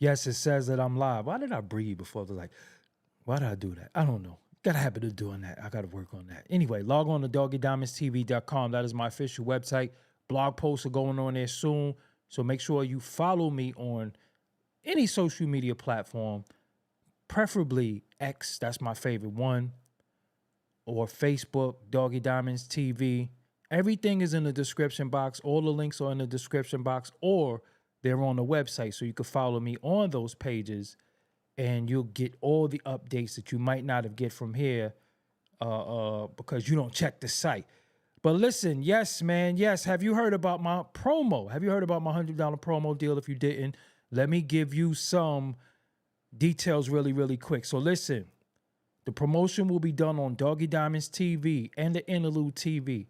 Yes, it says that I'm live. Why did I breathe before the why did I do that? I don't know. Got a habit of doing that. I got to work on that. Anyway, log on to doggiedimondstv.com. That is my official website. Blog posts are going on there soon. So make sure you follow me on any social media platform, preferably X. That's my favorite one. Or Facebook, Doggie Diamonds TV. Everything is in the description box. All the links are in the description box, or they're on the website. So you can follow me on those pages and you'll get all the updates that you might not have get from here because you don't check the site. But listen, yes, man, yes. Have you heard about my promo? Have you heard about my $100 promo deal? If you didn't, let me give you some details really, really quick. So listen, the promotion will be done on Doggie Diamonds TV and the Interlude TV.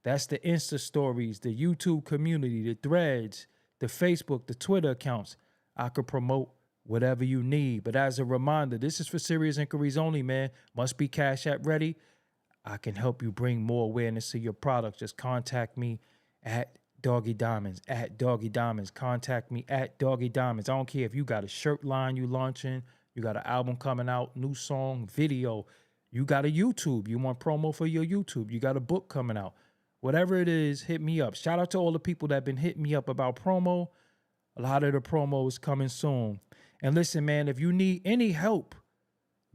That's the Insta stories, the YouTube community, the threads, the Facebook, the Twitter accounts. I could promote whatever you need. But as a reminder, this is for serious inquiries only, man. Must be Cash App ready. I can help you bring more awareness to your product. Just contact me at Doggie Diamonds, at Doggie Diamonds. Contact me at Doggie Diamonds. I don't care if you got a shirt line you launching, you got an album coming out, new song, video, you got a YouTube, you want promo for your YouTube, you got a book coming out. Whatever it is, hit me up. Shout out to all the people that have been hitting me up about promo. A lot of the promo is coming soon. And listen, man, if you need any help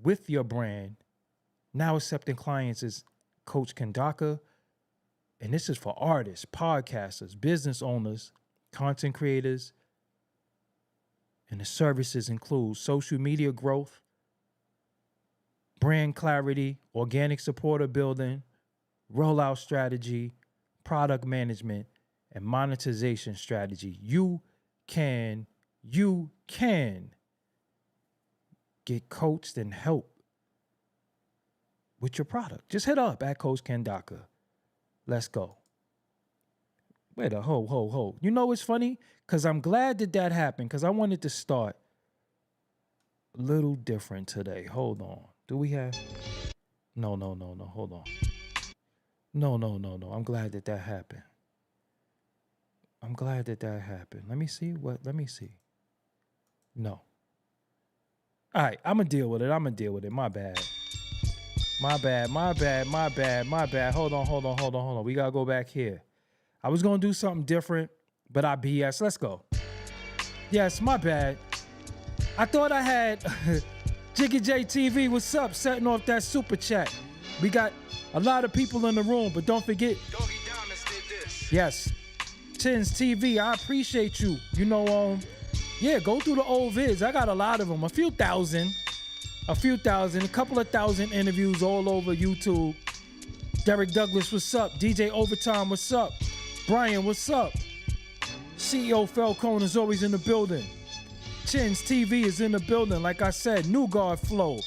with your brand, now accepting clients is Coach Kandaka. And this is for artists, podcasters, business owners, content creators. And the services include social media growth, brand clarity, organic supporter building, rollout strategy, product management, and monetization strategy. You can get coached and help with your product. Just hit up at Coach Kandaka. Let's go. Wait a ho. You know what's funny? Because I'm glad that happened, because I wanted to start a little different today. Hold on. Do we have? No. Hold on. No. I'm glad that happened. I'm glad that happened. Let me see. No. All right, I'm going to deal with it. My bad. Hold on. We got to go back here. I was going to do something different, but I BS. Let's go. Yes, my bad. I thought I had Jiggy J TV. What's up? Setting off that super chat. We got a lot of people in the room, but don't forget. Doggie Diamonds did this. Yes. Chins TV, I appreciate you. You know, yeah, go through the old vids. I got a lot of them. A few thousand, a couple of thousand interviews all over YouTube. Derek Douglas, what's up? DJ Overtime, what's up? Brian, what's up? CEO Falcone is always in the building. Chins TV is in the building. Like I said, New Guard Flow.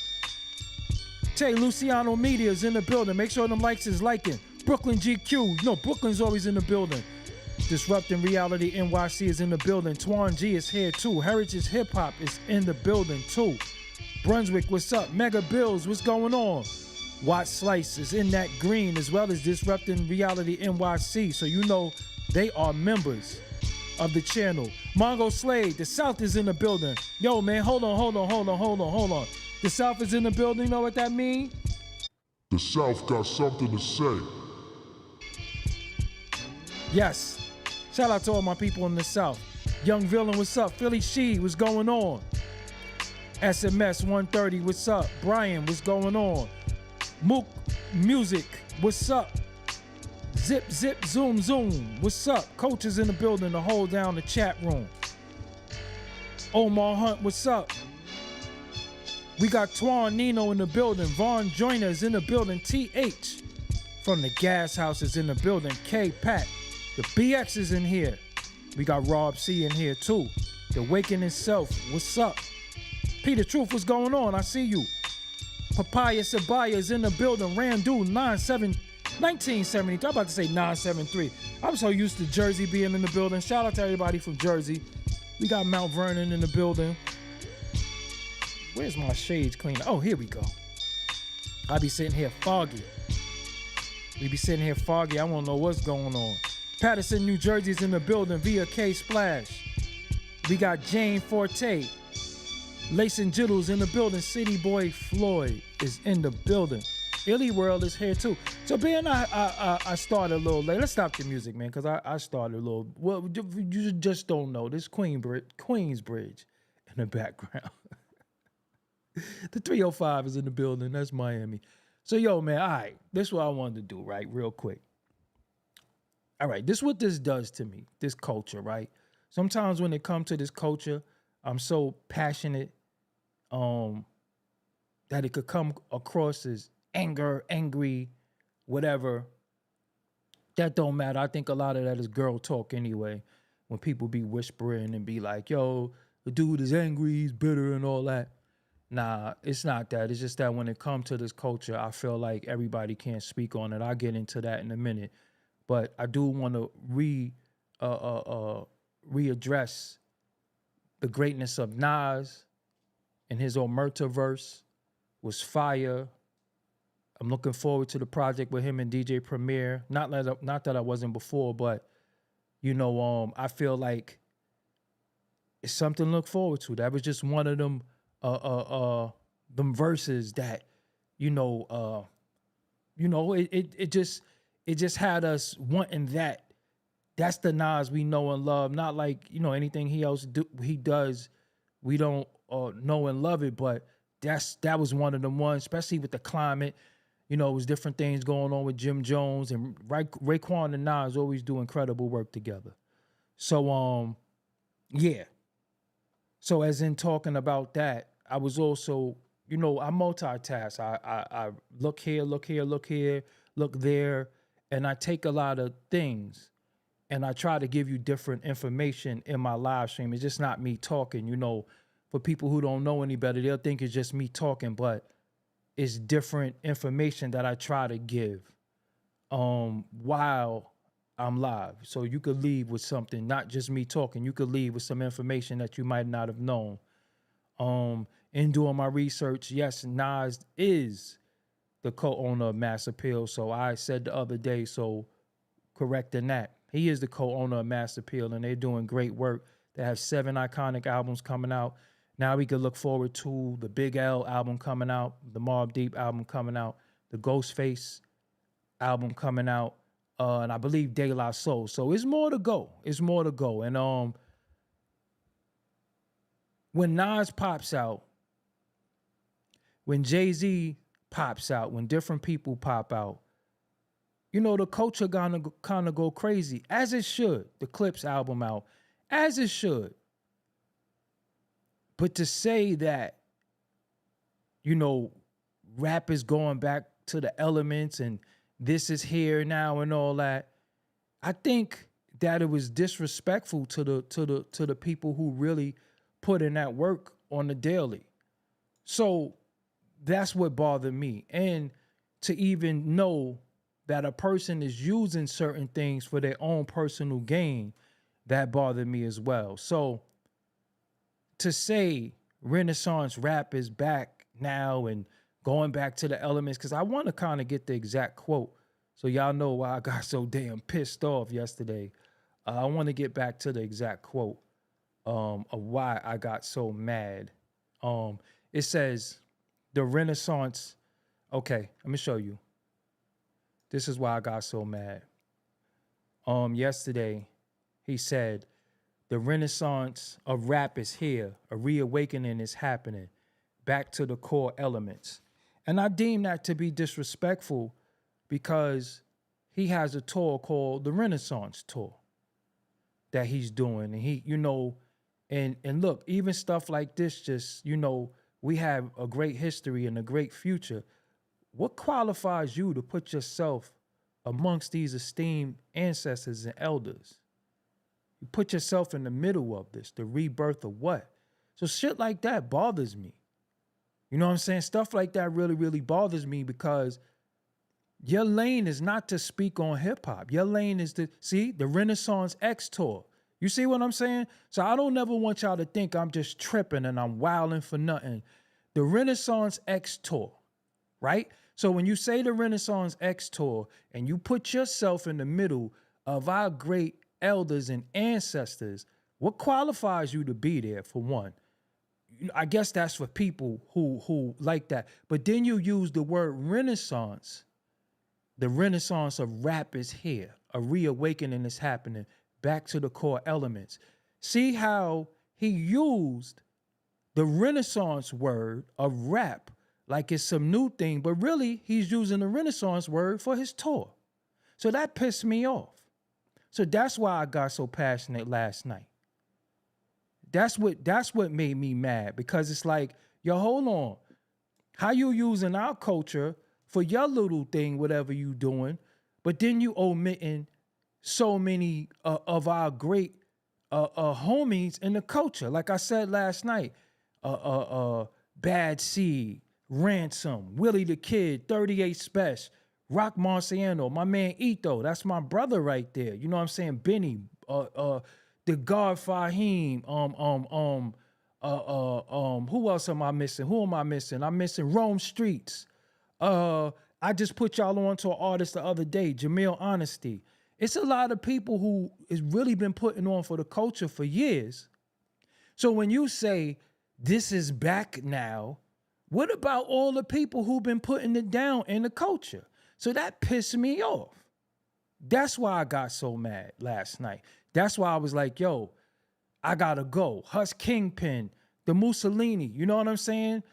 Tay Luciano Media is in the building. Make sure them likes is liking. Brooklyn GQ. No, Brooklyn's always in the building. Disrupting Reality NYC is in the building. Twan G is here too. Heritage Hip Hop is in the building too. Brunswick, what's up? Mega Bills, what's going on? Watt Slice is in that green, as well as Disrupting Reality NYC. So you know they are members of the channel. Mongo Slade, the South is in the building. Yo, man, hold on. The South is in the building. You know what that mean? The South got something to say. Yes. Shout out to all my people in the South. Young Villain, what's up? Philly She, what's going on? SMS 130, what's up? Brian, what's going on? Mook Music, what's up? Zip, zoom, what's up? Coach is in the building to hold down the chat room. Omar Hunt, what's up? We got Twan Nino in the building. Vaughn Joyner is in the building. TH from the Gas House is in the building. K Pat. The BX is in here. We got Rob C in here too. The Awakening Self, what's up? Peter Truth, what's going on? I see you. Papaya Sabaya is in the building. Randu 1973. I'm about to say 973. I'm so used to Jersey being in the building. Shout out to everybody from Jersey. We got Mount Vernon in the building. Where's my shades cleaner? Oh, here we go. I be sitting here foggy. We be sitting here foggy. I want to know what's going on. Patterson, New Jersey's in the building via K Splash. We got Jane Forte. Lace and Jiddles in the building. City Boy Floyd is in the building. Illy World is here too. So being I started a little late. Let's stop the music, man, because I started a little. Well, you just don't know. This Queensbridge in the background. The 305 is in the building. That's Miami. So yo, man, all right. This is what I wanted to do, right? Real quick. All right, this is what this does to me, this culture, right? Sometimes when it comes to this culture, I'm so passionate that it could come across as angry, whatever. That don't matter. I think a lot of that is girl talk anyway. When people be whispering and be like, yo, the dude is angry, he's bitter and all that. Nah, it's not that. It's just that when it comes to this culture, I feel like everybody can't speak on it. I'll get into that in a minute. But I do want to readdress the greatness of Nas and his Omerta verse was fire. I'm looking forward to the project with him and DJ Premier. Not that I wasn't before, but you know, I feel like it's something to look forward to. That was just one of them verses that, it just had us wanting that. That's the Nas we know and love. Not like, anything he does, we don't know and love it, but that was one of them ones, especially with the climate. It was different things going on with Jim Jones, and Raekwon and Nas always do incredible work together. So, yeah. So as in talking about that, I was also, I multitask. I look here, look there, and I take a lot of things and I try to give you different information in my live stream. It's just not me talking, For people who don't know any better, they'll think it's just me talking, but it's different information that I try to give while I'm live. So you could leave with something, not just me talking. You could leave with some information that you might not have known. In doing my research, yes, Nas is the co-owner of Mass Appeal. So I said the other day, so correcting that. He is the co-owner of Mass Appeal, and they're doing great work. They have 7 iconic albums coming out. Now we could look forward to the Big L album coming out, the Mobb Deep album coming out, the Ghostface album coming out, and I believe De La Soul. So it's more to go. And when Nas pops out, when Jay-Z pops out, when different people pop out, the culture gonna kind of go crazy, as it should. The Clips album out, as it should. But to say that, rap is going back to the elements and this is here now and all that, I think that it was disrespectful to the people who really put in that work on the daily. So that's what bothered me. And to even know that a person is using certain things for their own personal gain, that bothered me as well. So to say Renaissance rap is back now and going back to the elements, because I want to kind of get the exact quote so y'all know why I got so damn pissed off yesterday. I want to get back to the exact quote of why I got so mad. It says, the Renaissance, okay, let me show you. This is why I got so mad. Yesterday, he said, the Renaissance of rap is here. A reawakening is happening. Back to the core elements. And I deem that to be disrespectful because he has a tour called the Renaissance Tour that he's doing. And he, and look, even stuff like this, just, we have a great history and a great future. What qualifies you to put yourself amongst these esteemed ancestors and elders? You put yourself in the middle of this, the rebirth of what? So shit like that bothers me. You know what I'm saying? Stuff like that really, really bothers me because your lane is not to speak on hip hop. Your lane is to see the Renaissance X Tour. You see what I'm saying? So I don't never want y'all to think I'm just tripping and I'm wilding for nothing. The Renaissance X Tour, right? So when you say the Renaissance X Tour and you put yourself in the middle of our great elders and ancestors, what qualifies you to be there, for one? I guess that's for people who like that. But then you use the word renaissance. The renaissance of rap is here. A reawakening is happening back to the core elements. See how he used the renaissance word of rap like it's some new thing, but really he's using the renaissance word for his tour. So that pissed me off. So that's why I got so passionate last night. That's what made me mad, because it's like, yo, hold on. How you using our culture for your little thing, whatever you doing, but then you omitting so many of our great homies in the culture. Like I said last night, Bad Seed, Ransom, Willie the Kid, 38 Special, Rock Marciano, my man Ito, that's my brother right there. You know what I'm saying? Benny, the God Fahim, who else am I missing? Who am I missing? I'm missing Rome Streets. I just put y'all on to an artist the other day, Jamil Honesty. It's a lot of people who has really been putting on for the culture for years. So when you say this is back now, what about all the people who've been putting it down in the culture? So that pissed me off. That's why I got so mad last night. That's why I was like, yo, I gotta go. Huss Kingpin, the Mussolini, you know what I'm saying?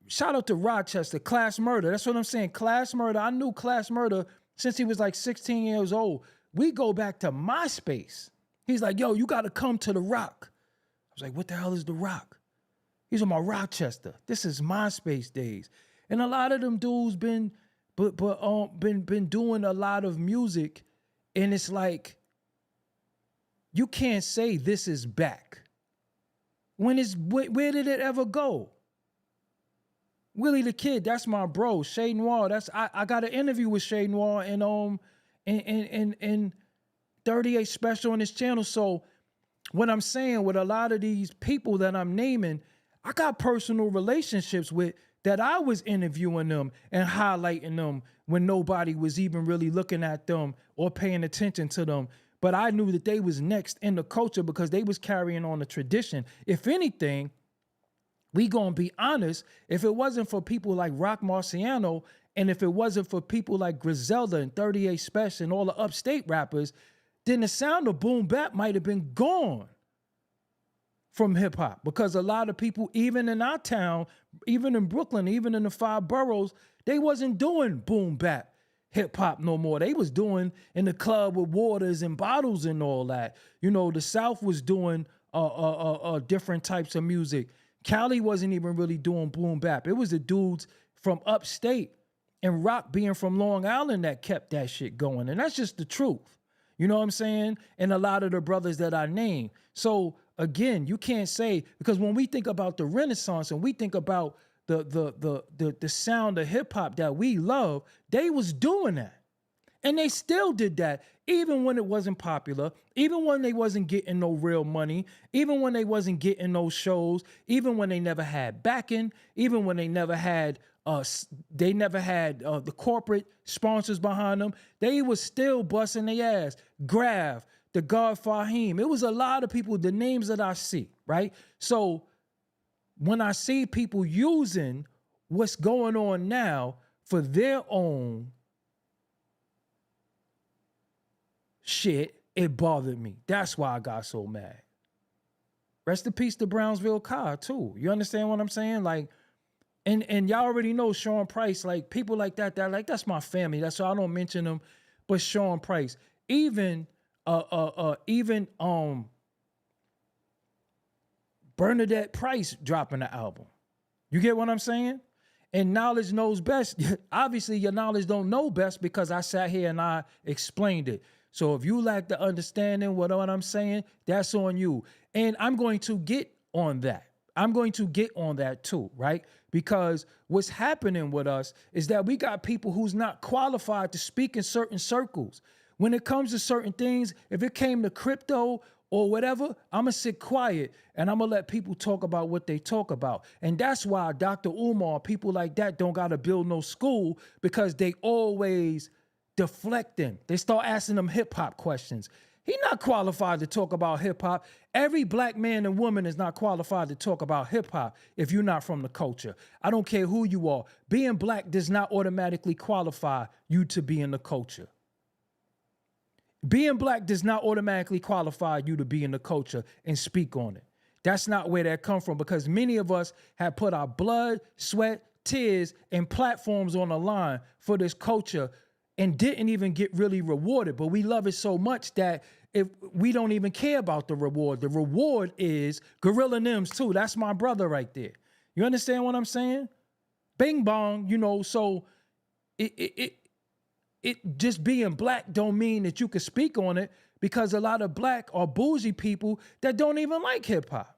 Shout out to Rochester, Class Murder. That's what I'm saying. Class Murder. I knew Class Murder since he was like 16 years old. We go back to MySpace. He's like, yo, you gotta come to the Rock. I was like, what the hell is the Rock? He's on my Rochester. This is MySpace days. And a lot of them dudes been doing a lot of music, and it's like, you can't say this is back. Where did it ever go? Willie the Kid, that's my bro. Shay Noir, I got an interview with Shay Noir and 38 Special on his channel. So what I'm saying with a lot of these people that I'm naming, I got personal relationships with, that I was interviewing them and highlighting them when nobody was even really looking at them or paying attention to them. But I knew that they was next in the culture because they was carrying on the tradition. If anything, we gonna be honest, if it wasn't for people like Rock Marciano, and if it wasn't for people like Griselda and 38 Special and all the upstate rappers, then the sound of boom bap might have been gone from hip hop, because a lot of people, even in our town, even in Brooklyn, even in the 5 boroughs, they wasn't doing boom bap hip hop no more. They was doing in the club with waters and bottles and all that. You know, the South was doing different types of music. Cali wasn't even really doing boom bap. It was the dudes from upstate and Rock being from Long Island that kept that shit going. And that's just the truth. You know what I'm saying? And a lot of the brothers that I named. So again, you can't say, because when we think about the Renaissance and we think about the sound of hip hop that we love, they was doing that. And they still did that, even when it wasn't popular, even when they wasn't getting no real money, even when they wasn't getting no shows, even when they never had backing, even when they never had the corporate sponsors behind them. They was still busting their ass. Grav, the God Fahim. It was a lot of people, the names that I see, right? So when I see people using what's going on now for their own shit, it bothered me. That's why I got so mad. Rest in peace to Brownsville Car too. You understand what I'm saying? Like, and y'all already know Sean Price, like people like that, that's my family. That's why I don't mention them. But Sean Price, even Bernadette Price dropping the album. You get what I'm saying? And knowledge knows best. Obviously, your knowledge don't know best, because I sat here and I explained it. So if you lack the understanding what I'm saying, that's on you. And I'm going to get on that. I'm going to get on that too, right? Because what's happening with us is that we got people who's not qualified to speak in certain circles. When it comes to certain things, if it came to crypto or whatever, I'm going to sit quiet and I'm going to let people talk about what they talk about. And that's why Dr. Umar, people like that don't got to build no school, because they always deflecting. They start asking them hip hop questions. He's not qualified to talk about hip hop. Every black man and woman is not qualified to talk about hip hop if you're not from the culture. I don't care who you are. Being black does not automatically qualify you to be in the culture. Being black does not automatically qualify you to be in the culture and speak on it. That's not where that come from, because many of us have put our blood, sweat, tears, and platforms on the line for this culture and didn't even get really rewarded. But we love it so much that if we don't even care about the reward. The reward is Gorilla Nims too. That's my brother right there. You understand what I'm saying? Bing bong, you know, so it just being black don't mean that you can speak on it, because a lot of black or bougie people that don't even like hip hop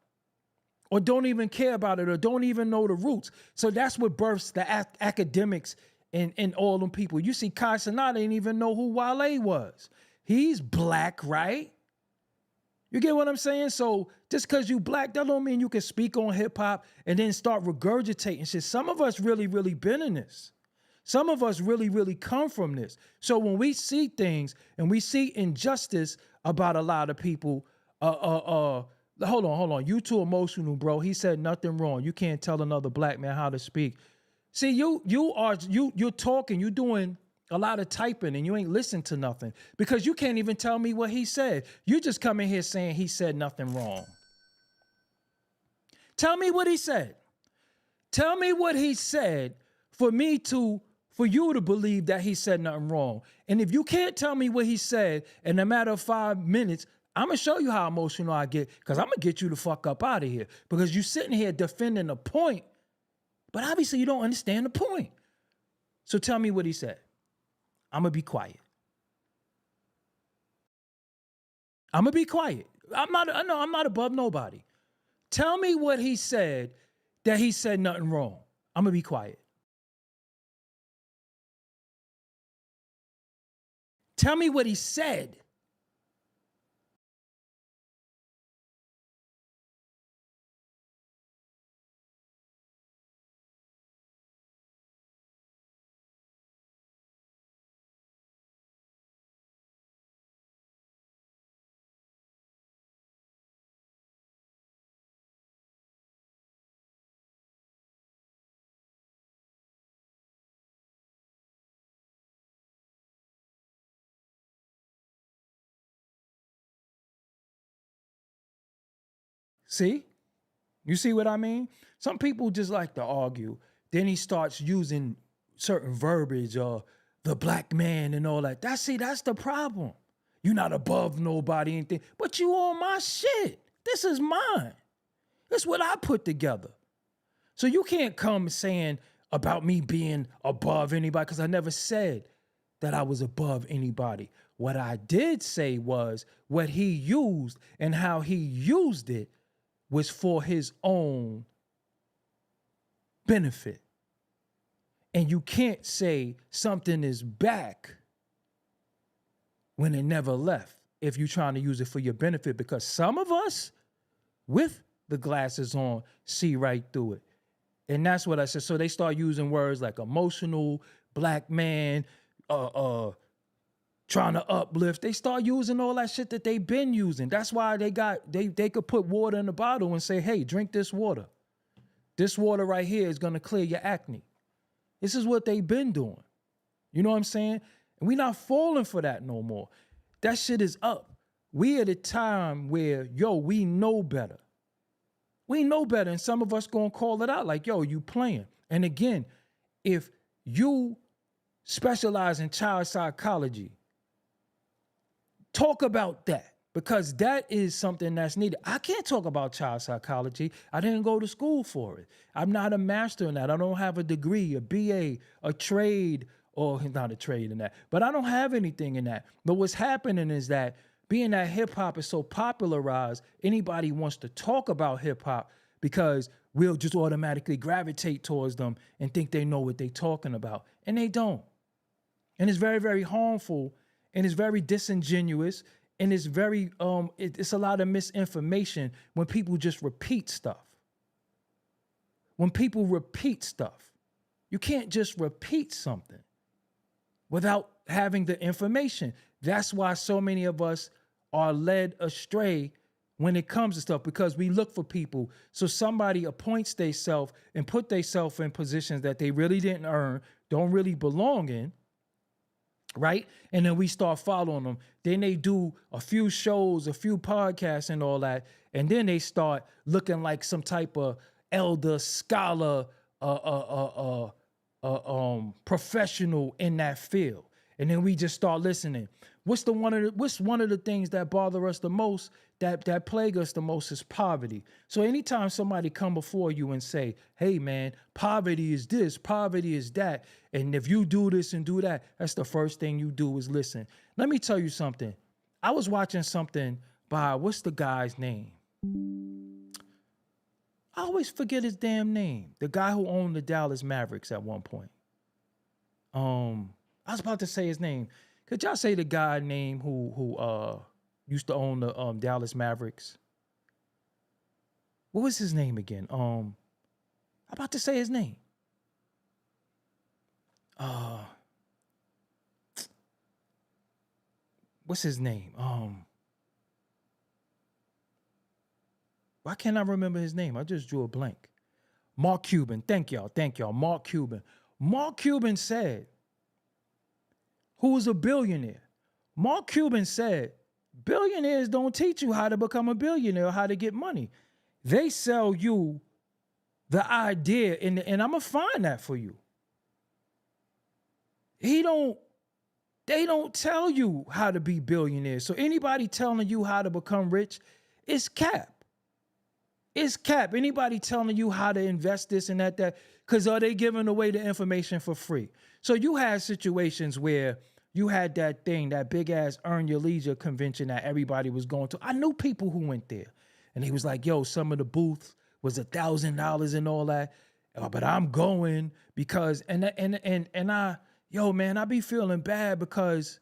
or don't even care about it or don't even know the roots. So that's what births the academics and all them people. You see, Kai Cenat didn't even know who Wale was. He's black, right? You get what I'm saying? So just because you black, that don't mean you can speak on hip hop and then start regurgitating shit. Some of us really, really been in this. Some of us really, really come from this. So when we see things and we see injustice about a lot of people, hold on. You too emotional, bro. He said nothing wrong. You can't tell another black man how to speak. See, you're talking, you're doing a lot of typing and you ain't listening to nothing, because you can't even tell me what he said. You just come in here saying he said nothing wrong. Tell me what he said. Tell me what he said for you to believe that he said nothing wrong. And if you can't tell me what he said in a matter of 5 minutes, I'm going to show you how emotional I get, because I'm going to get you the fuck up out of here, because you're sitting here defending a point, but obviously you don't understand the point. So tell me what he said. I'm going to be quiet. I'm going to be quiet. I'm not above nobody. Tell me what he said that he said nothing wrong. I'm going to be quiet. Tell me what he said. See? You see what I mean? Some people just like to argue. Then he starts using certain verbiage or the black man and all that. That's the problem. You're not above nobody, anything, but you on my shit. This is mine. That's what I put together. So you can't come saying about me being above anybody, because I never said that I was above anybody. What I did say was what he used and how he used it was for his own benefit. And you can't say something is back when it never left if you're trying to use it for your benefit, because some of us with the glasses on see right through it. And that's what I said. So they start using words like emotional, black man, trying to uplift. They start using all that shit that they've been using. That's why they could put water in a bottle and say, hey, drink this water. This water right here is going to clear your acne. This is what they've been doing. You know what I'm saying? And we're not falling for that no more. That shit is up. We at a time where, we know better. We know better. And some of us going to call it out like, you playing. And again, if you specialize in child psychology, talk about that, because that is something that's needed. I can't talk about child psychology. I didn't go to school for it. I'm not a master in that. I don't have a degree, a BA, a trade, or not a trade in that, but I don't have anything in that. But what's happening is that being that hip hop is so popularized, anybody wants to talk about hip hop because we'll just automatically gravitate towards them and think they know what they're talking about. And they don't. And it's very, very harmful. And it's very disingenuous, and it's very it's a lot of misinformation when people just repeat stuff. When people repeat stuff, you can't just repeat something without having the information. That's why so many of us are led astray when it comes to stuff because we look for people. So somebody appoints themselves and put themselves in positions that they really didn't earn, don't really belong in, right? And then we start following them. Then they do a few shows, a few podcasts and all that. And then they start looking like some type of elder, scholar, professional in that field. And then we just start listening. What's one of the things that bother us the most, that plague us the most is poverty. So anytime somebody come before you and say, hey man, poverty is this, poverty is that, and if you do this and do that, that's the first thing you do is listen. Let me tell you something. I was watching something by, what's the guy's name? I always forget his damn name. The guy who owned the Dallas Mavericks at one point. I was about to say his name. Could y'all say the guy name who used to own the Dallas Mavericks? What was his name again? I'm about to say his name. What's his name? Why can't I remember his name? I just drew a blank. Mark Cuban. Thank y'all. Mark Cuban. Mark Cuban said, who was a billionaire. Mark Cuban said, billionaires don't teach you how to become a billionaire or how to get money. They sell you the idea, and I'm going to find that for you. They don't tell you how to be billionaires. So anybody telling you how to become rich is cap. It's cap. Anybody telling you how to invest this and that, because are they giving away the information for free? So you had situations where you had that thing, that big ass Earn Your Leisure convention that everybody was going to. I knew people who went there, and he was like, yo, some of the booths was $1,000 and all that, but I'm going because, yo, man, I be feeling bad because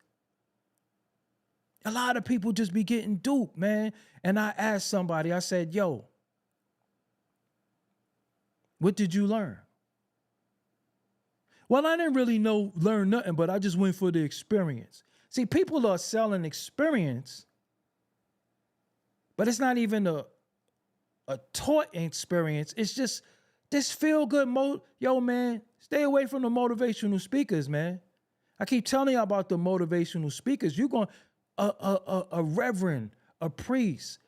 a lot of people just be getting duped, man. And I asked somebody, I said, yo, what did you learn? Well, I didn't really learn nothing, but I just went for the experience. See, people are selling experience, but it's not even a taught experience. It's just this feel-good yo, man, stay away from the motivational speakers, man. I keep telling you about the motivational speakers. You're going, a reverend, a priest,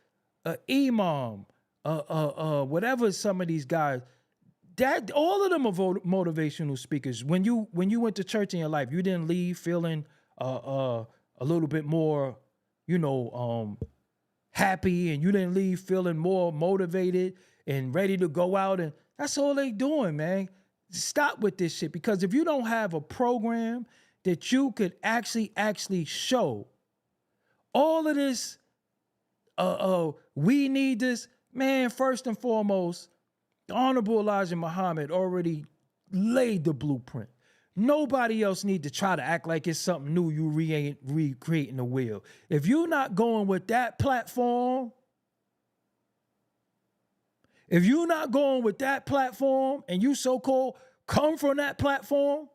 an imam, whatever some of these guys, that all of them are motivational speakers. When you went to church in your life, you didn't leave feeling a little bit more, happy, and you didn't leave feeling more motivated and ready to go out. And that's all they doing, man. Stop with this shit, because if you don't have a program that you could actually show all of this, we need this, man. First and foremost, the Honorable Elijah Muhammad already laid the blueprint. Nobody else need to try to act like it's something new. You recreating the wheel. If you're not going with that platform, and you so-called come from that platform,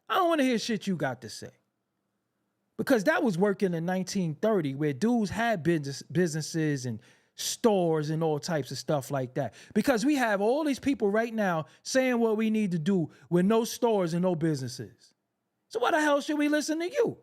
I don't want to hear shit you got to say. Because that was working in 1930, where dudes had businesses and stores and all types of stuff like that. Because we have all these people right now saying what we need to do with no stores and no businesses. So why the hell should we listen to you?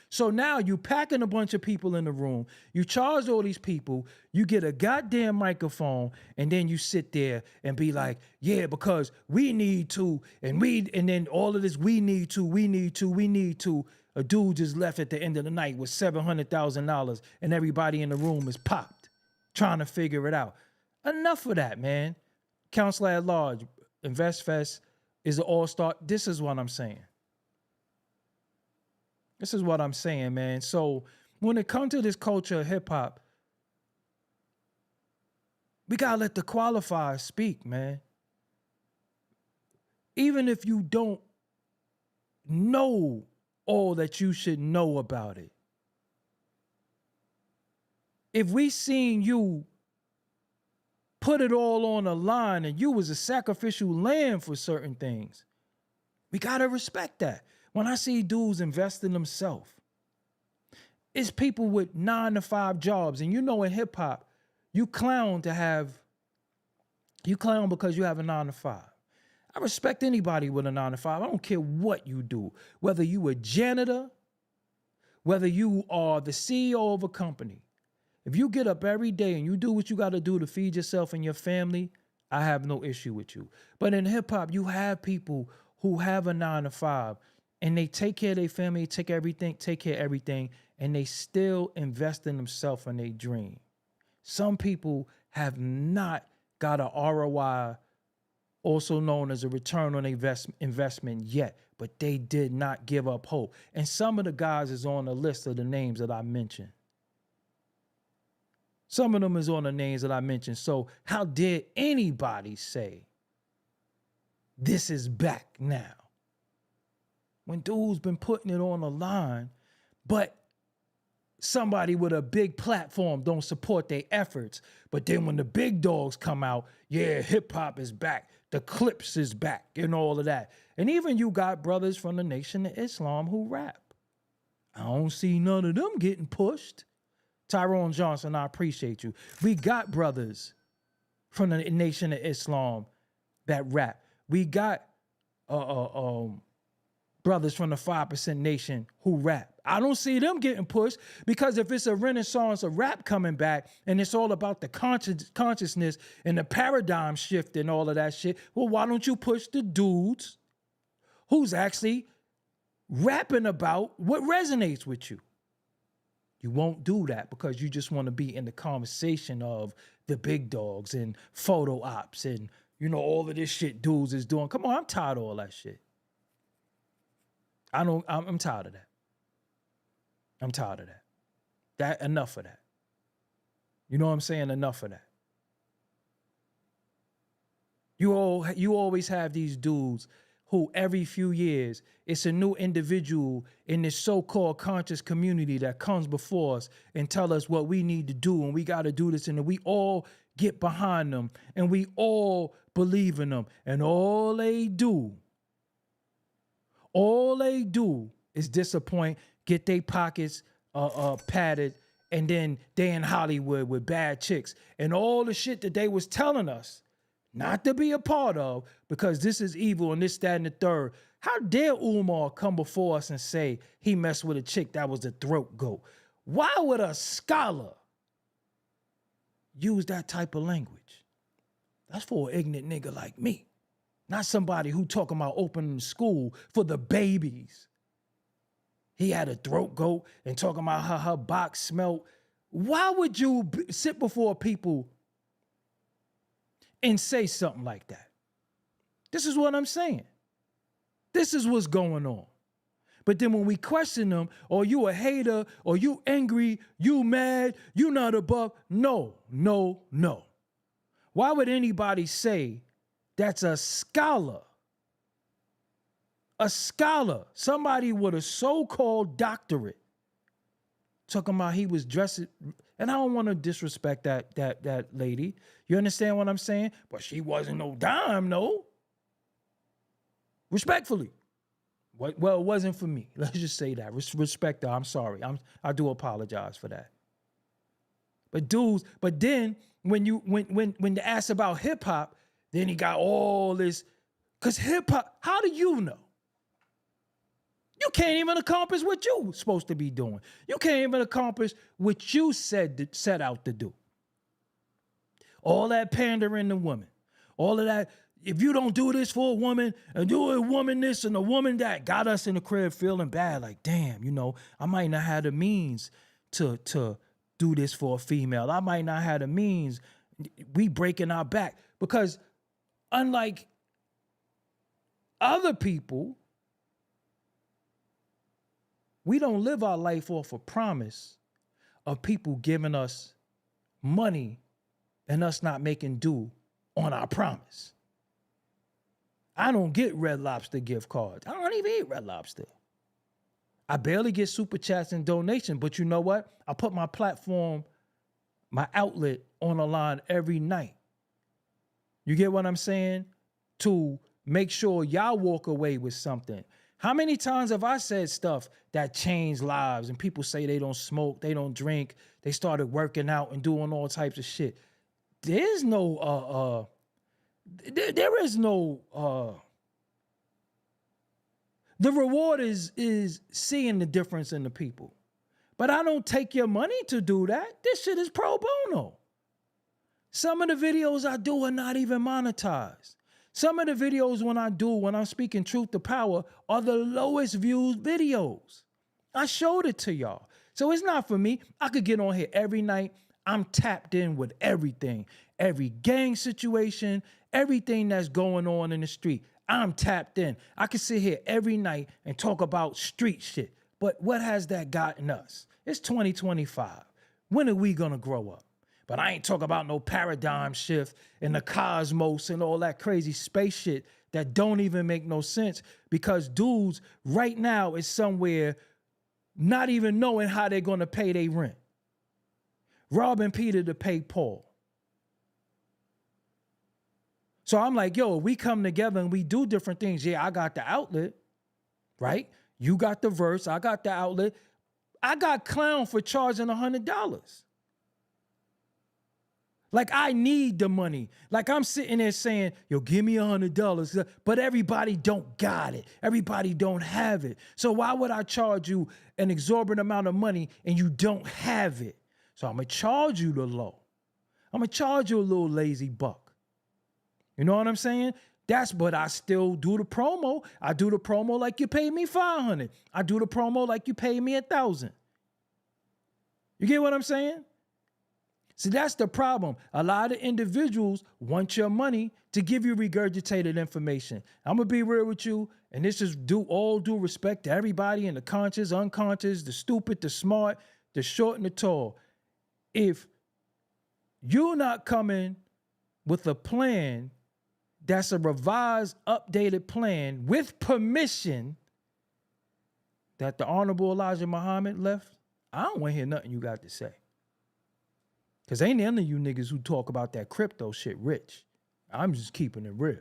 So now you packing a bunch of people in the room, you charge all these people, you get a goddamn microphone, and then you sit there and be like, yeah, because we need to, and then all of this, we need to. A dude just left at the end of the night with $700,000, and everybody in the room is popped, trying to figure it out. Enough of that, man. Counselor at Large, InvestFest is an all-star. This is what I'm saying. Man. So when it comes to this culture of hip-hop, we got to let the qualifiers speak, man. Even if you don't know all that you should know about it. If we seen you put it all on the line and you was a sacrificial lamb for certain things, we gotta respect that. When I see dudes invest in themselves, It's people with 9-to-5 jobs. And you know, in hip hop, you clown because you have a 9-to-5. I respect anybody with a 9-to-5. I don't care what you do, whether you a janitor, whether you are the CEO of a company. If you get up every day and you do what you got to do to feed yourself and your family, I have no issue with you. But in hip hop, you have people who have a 9-to-5 and they take care of their family, take care of everything, and they still invest in themselves and their dream. Some people have not got a ROI, also known as a return on investment yet, but they did not give up hope. And some of the guys is on the list of the names that I mentioned. Some of them is on the names that I mentioned. So how dare anybody say this is back now? When dude's been putting it on the line, but somebody with a big platform don't support their efforts. But then when the big dogs come out, yeah, hip hop is back. The Clips is back and all of that. And even you got brothers from the Nation of Islam who rap. I don't see none of them getting pushed. Tyrone Johnson, I appreciate you. We got brothers from the Nation of Islam that rap. We got brothers from the 5% Nation who rap. I don't see them getting pushed because if it's a renaissance of rap coming back and it's all about the consciousness and the paradigm shift and all of that shit, well, why don't you push the dudes who's actually rapping about what resonates with you? You won't do that because you just want to be in the conversation of the big dogs and photo ops and, you know, all of this shit dudes is doing. Come on, I'm tired of all that shit. I'm tired of that. I'm tired of that. Enough of that. You know what I'm saying? Enough of that. You always have these dudes who every few years, it's a new individual in this so-called conscious community that comes before us and tell us what we need to do and we got to do this, and we all get behind them and we all believe in them, and all they do is disappoint, get their pockets padded, and then they in Hollywood with bad chicks and all the shit that they was telling us not to be a part of because this is evil and this, that, and the third. How dare Umar come before us and say he messed with a chick that was the throat goat? Why would a scholar use that type of language? That's for an ignorant nigga like me. Not somebody who talking about opening school for the babies. He had a throat goat and talking about how her box smelled. Why would you sit before people and say something like that? This is what I'm saying. This is what's going on. But then when we question them, or you a hater, or you angry, you mad, you not above. No. Why would anybody say that's a scholar? A scholar, somebody with a so-called doctorate, talking about he was dressed, and I don't want to disrespect that lady. You understand what I'm saying? But she wasn't no dime, no. Respectfully. Well, it wasn't for me. Let's just say that. Respect her. I'm sorry. I do apologize for that. But then when they ask about hip hop, then he got all this. Because hip hop, how do you know? You can't even accomplish what you supposed to be doing. You can't even accomplish what you set out to do. All that pandering to women, all of that. If you don't do this for a woman and do a woman this and a woman that, got us in the crib feeling bad. Like, damn, you know, I might not have the means to do this for a female. I might not have the means. We breaking our back because unlike other people, we don't live our life off a promise of people giving us money and us not making do on our promise. I don't get Red Lobster gift cards. I don't even eat Red Lobster. I barely get super chats and donations, but you know what? I put my platform, my outlet on the line every night. You get what I'm saying? To make sure y'all walk away with something. How many times have I said stuff that changed lives and people say they don't smoke, they don't drink, they started working out and doing all types of shit? There's no there is no the reward is seeing the difference in the people. But I don't take your money to do that. This shit is pro bono. Some of the videos I do are not even monetized. Some of the videos when I'm speaking truth to power, are the lowest viewed videos. I showed it to y'all. So it's not for me. I could get on here every night. I'm tapped in with everything. Every gang situation, everything that's going on in the street. I'm tapped in. I can sit here every night and talk about street shit. But what has that gotten us? It's 2025. When are we gonna grow up? But I ain't talking about no paradigm shift in the cosmos and all that crazy space shit that don't even make no sense, because dudes right now is somewhere not even knowing how they're gonna pay their rent. Robbing Peter to pay Paul. So I'm like, yo, we come together and we do different things. Yeah, I got the outlet, right? You got the verse, I got the outlet. I got clown for charging $100. Like, I need the money. Like, I'm sitting there saying, yo, give me $100. But everybody don't got it. Everybody don't have it. So why would I charge you an exorbitant amount of money and you don't have it? So I'm going to charge you the low. I'm going to charge you a little lazy buck. You know what I'm saying? But I still do the promo. I do the promo like you paid me $500. I do the promo like you paid me $1,000. You get what I'm saying? See, that's the problem. A lot of individuals want your money to give you regurgitated information. I'm going to be real with you, and this is all due respect to everybody in the conscious, unconscious, the stupid, the smart, the short, and the tall. If you're not coming with a plan that's a revised, updated plan with permission that the Honorable Elijah Muhammad left, I don't want to hear nothing you got to say. Because ain't none of you niggas who talk about that crypto shit rich. I'm just keeping it real.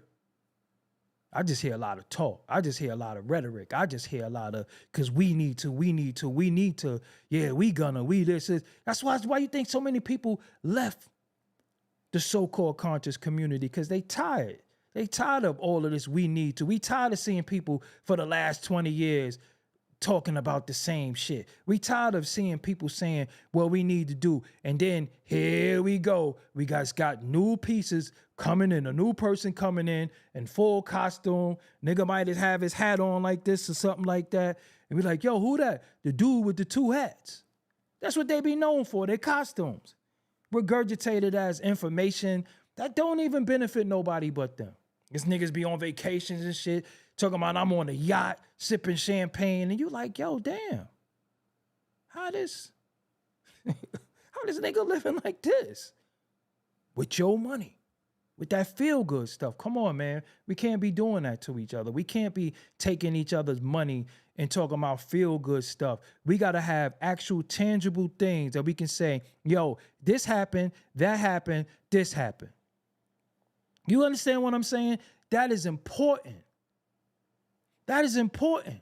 I just hear a lot of talk. I just hear a lot of rhetoric. I just hear a lot of, because we need to, yeah, we this is. That's why you think so many people left the so-called conscious community, because they tired. They tired of all of this we need to. We tired of seeing people for the last 20 years talking about the same shit. We tired of seeing people saying what we need to do. And then here we go. We guys got new pieces coming in, a new person coming in full costume. Nigga might have his hat on like this or something like that. And we like, yo, who that? The dude with the two hats. That's what they be known for, their costumes. Regurgitated as information that don't even benefit nobody but them. These niggas be on vacations and shit, talking about I'm on a yacht, sipping champagne, and you like, yo, damn. How this nigga living like this? With your money. With that feel-good stuff. Come on, man. We can't be doing that to each other. We can't be taking each other's money and talking about feel-good stuff. We got to have actual tangible things that we can say, yo, this happened, that happened, this happened. You understand what I'm saying? That is important. That is important.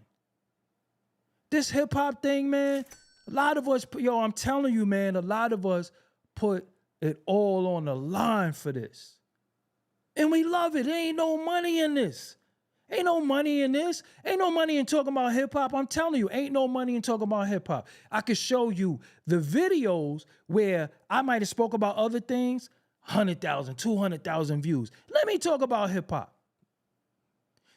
This hip-hop thing, man, a lot of us, yo, I'm telling you, man, a lot of us put it all on the line for this. And we love it. There ain't no money in this. Ain't no money in this. Ain't no money in talking about hip-hop. I'm telling you, ain't no money in talking about hip-hop. I could show you the videos where I might have spoke about other things, 100,000, 200,000 views. Let me talk about hip-hop.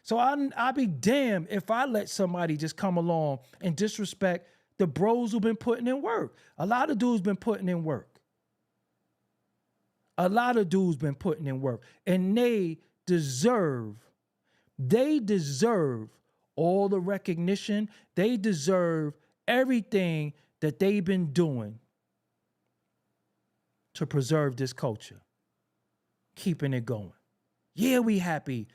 So I'll be damned if I let somebody just come along and disrespect the bros who've been putting in work. A lot of dudes been putting in work. A lot of dudes been putting in work. And they deserve all the recognition. They deserve everything that they've been doing to preserve this culture. Keeping it going. Yeah, we happy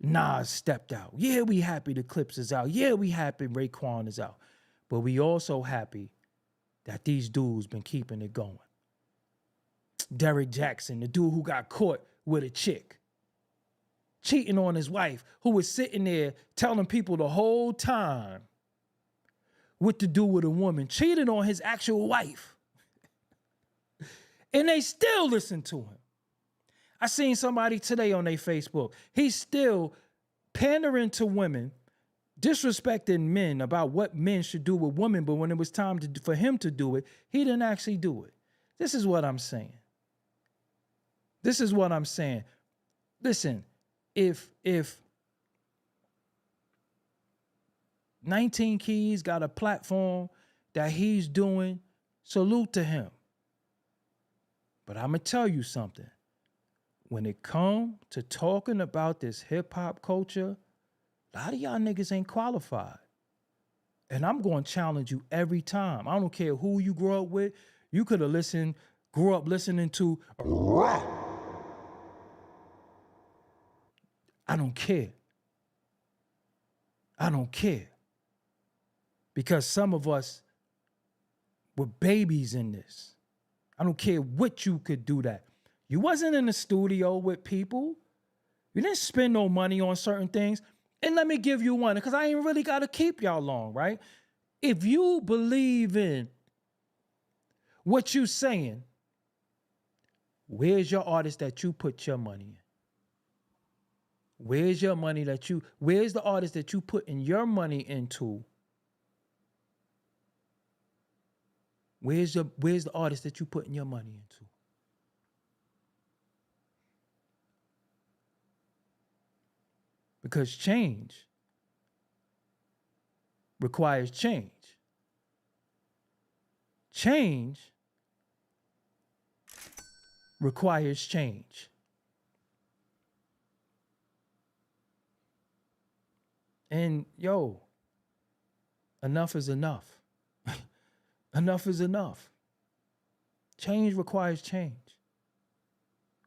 Nas stepped out. Yeah, we happy the Clips is out. Yeah, we happy Raekwon is out. But we also happy that these dudes been keeping it going. Derek Jackson, the dude who got caught with a chick. cheating on his wife, who was sitting there telling people the whole time what to do with a woman, cheated on his actual wife. And they still listen to him. I seen somebody today on their Facebook. He's still pandering to women, disrespecting men about what men should do with women, but when it was time for him to do it, he didn't actually do it. This is what I'm saying. This is what I'm saying. Listen, if 19 Keys got a platform that he's doing, salute to him. But I'm going to tell you something. When it comes to talking about this hip-hop culture, a lot of y'all niggas ain't qualified. And I'm going to challenge you every time. I don't care who you grew up with. You could have grew up listening to rap. I don't care. I don't care. Because some of us were babies in this. I don't care what you could do that. You wasn't in the studio with people. You didn't spend no money on certain things. And let me give you one, because I ain't really got to keep y'all long, right? If you believe in what you saying, where's your artist that you put your money in? Where's the artist that you put in your money into? Where's the artist that you put in your money into? Because change requires change. Change requires change. And yo, enough is enough. Enough is enough. Change requires change.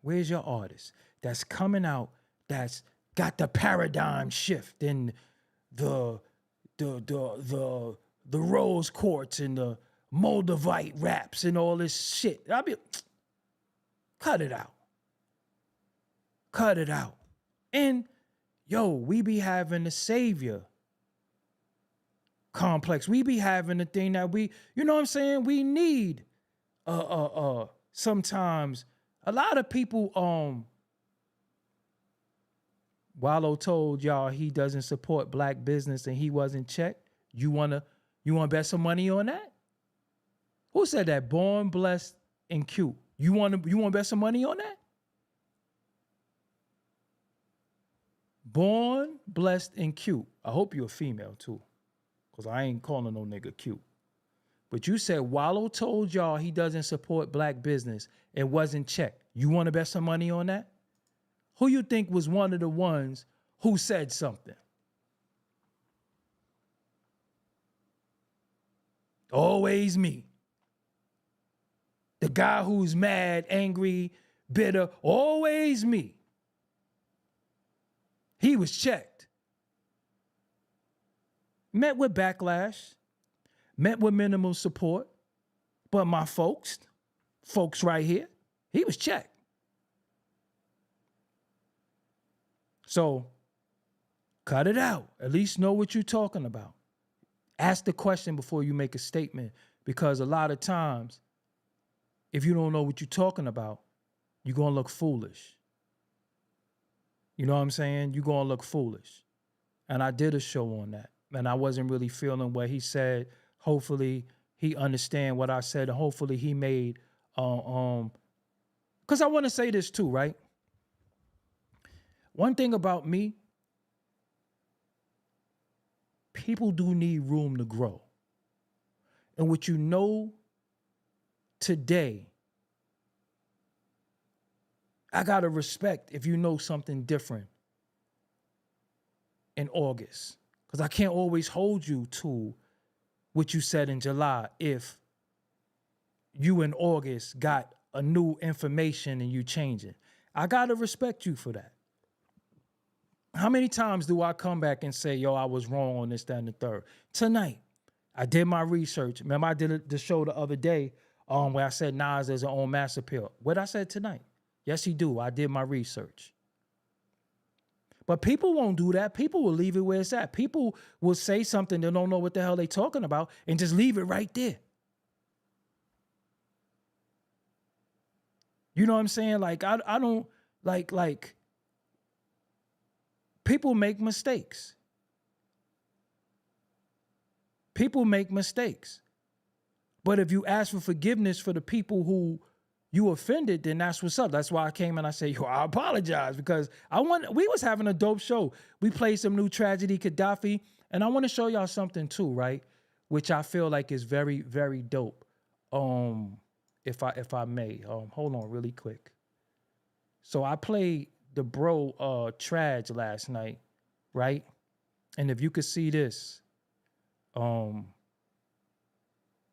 Where's your artist that's coming out, that's got the paradigm shift and the rose quartz and the Moldavite raps and all this shit? Cut it out. Cut it out. And yo, we be having the savior complex. We be having the thing that we, you know what I'm saying? We need sometimes a lot of people, Wallow told y'all he doesn't support black business and he wasn't checked. You wanna bet some money on that? Who said that? Born, blessed, and cute. You wanna bet some money on that? Born, blessed, and cute. I hope you're a female too, because I ain't calling no nigga cute. But you said Wallow told y'all he doesn't support black business and wasn't checked. You want to bet some money on that? Who you think was one of the ones who said something? Always me. The guy who's mad, angry, bitter, always me. He was checked. Met with backlash, met with minimal support, but my folks right here, he was checked. So cut it out. At least know what you're talking about. Ask the question before you make a statement, because a lot of times, if you don't know what you're talking about, you're going to look foolish. You know what I'm saying? You're going to look foolish. And I did a show on that. And I wasn't really feeling what he said. Hopefully he understand what I said. And hopefully he made, because I want to say this too, right? One thing about me, people do need room to grow. And what you know today, I got to respect if you know something different in August. Because I can't always hold you to what you said in July if you in August got a new information and you changing. I got to respect you for that. How many times do I come back and say, yo, I was wrong on this, that, and the third? Tonight, I did my research. Remember, I did the show the other day where I said Nas has an own mass appeal. What I said tonight? Yes, he do. I did my research. But people won't do that. People will leave it where it's at. People will say something they don't know what the hell they talking about and just leave it right there. You know what I'm saying? Like, I don't, like, people make mistakes. People make mistakes. But if you ask for forgiveness for the people who you offended, then that's what's up. That's why I came and I said, yo, I apologize, because we was having a dope show. We played some new Tragedy Gaddafi, and I want to show y'all something too, right? Which I feel like is very, very dope. If I may, hold on really quick. So I played the bro Traj last night, right? And if you could see this,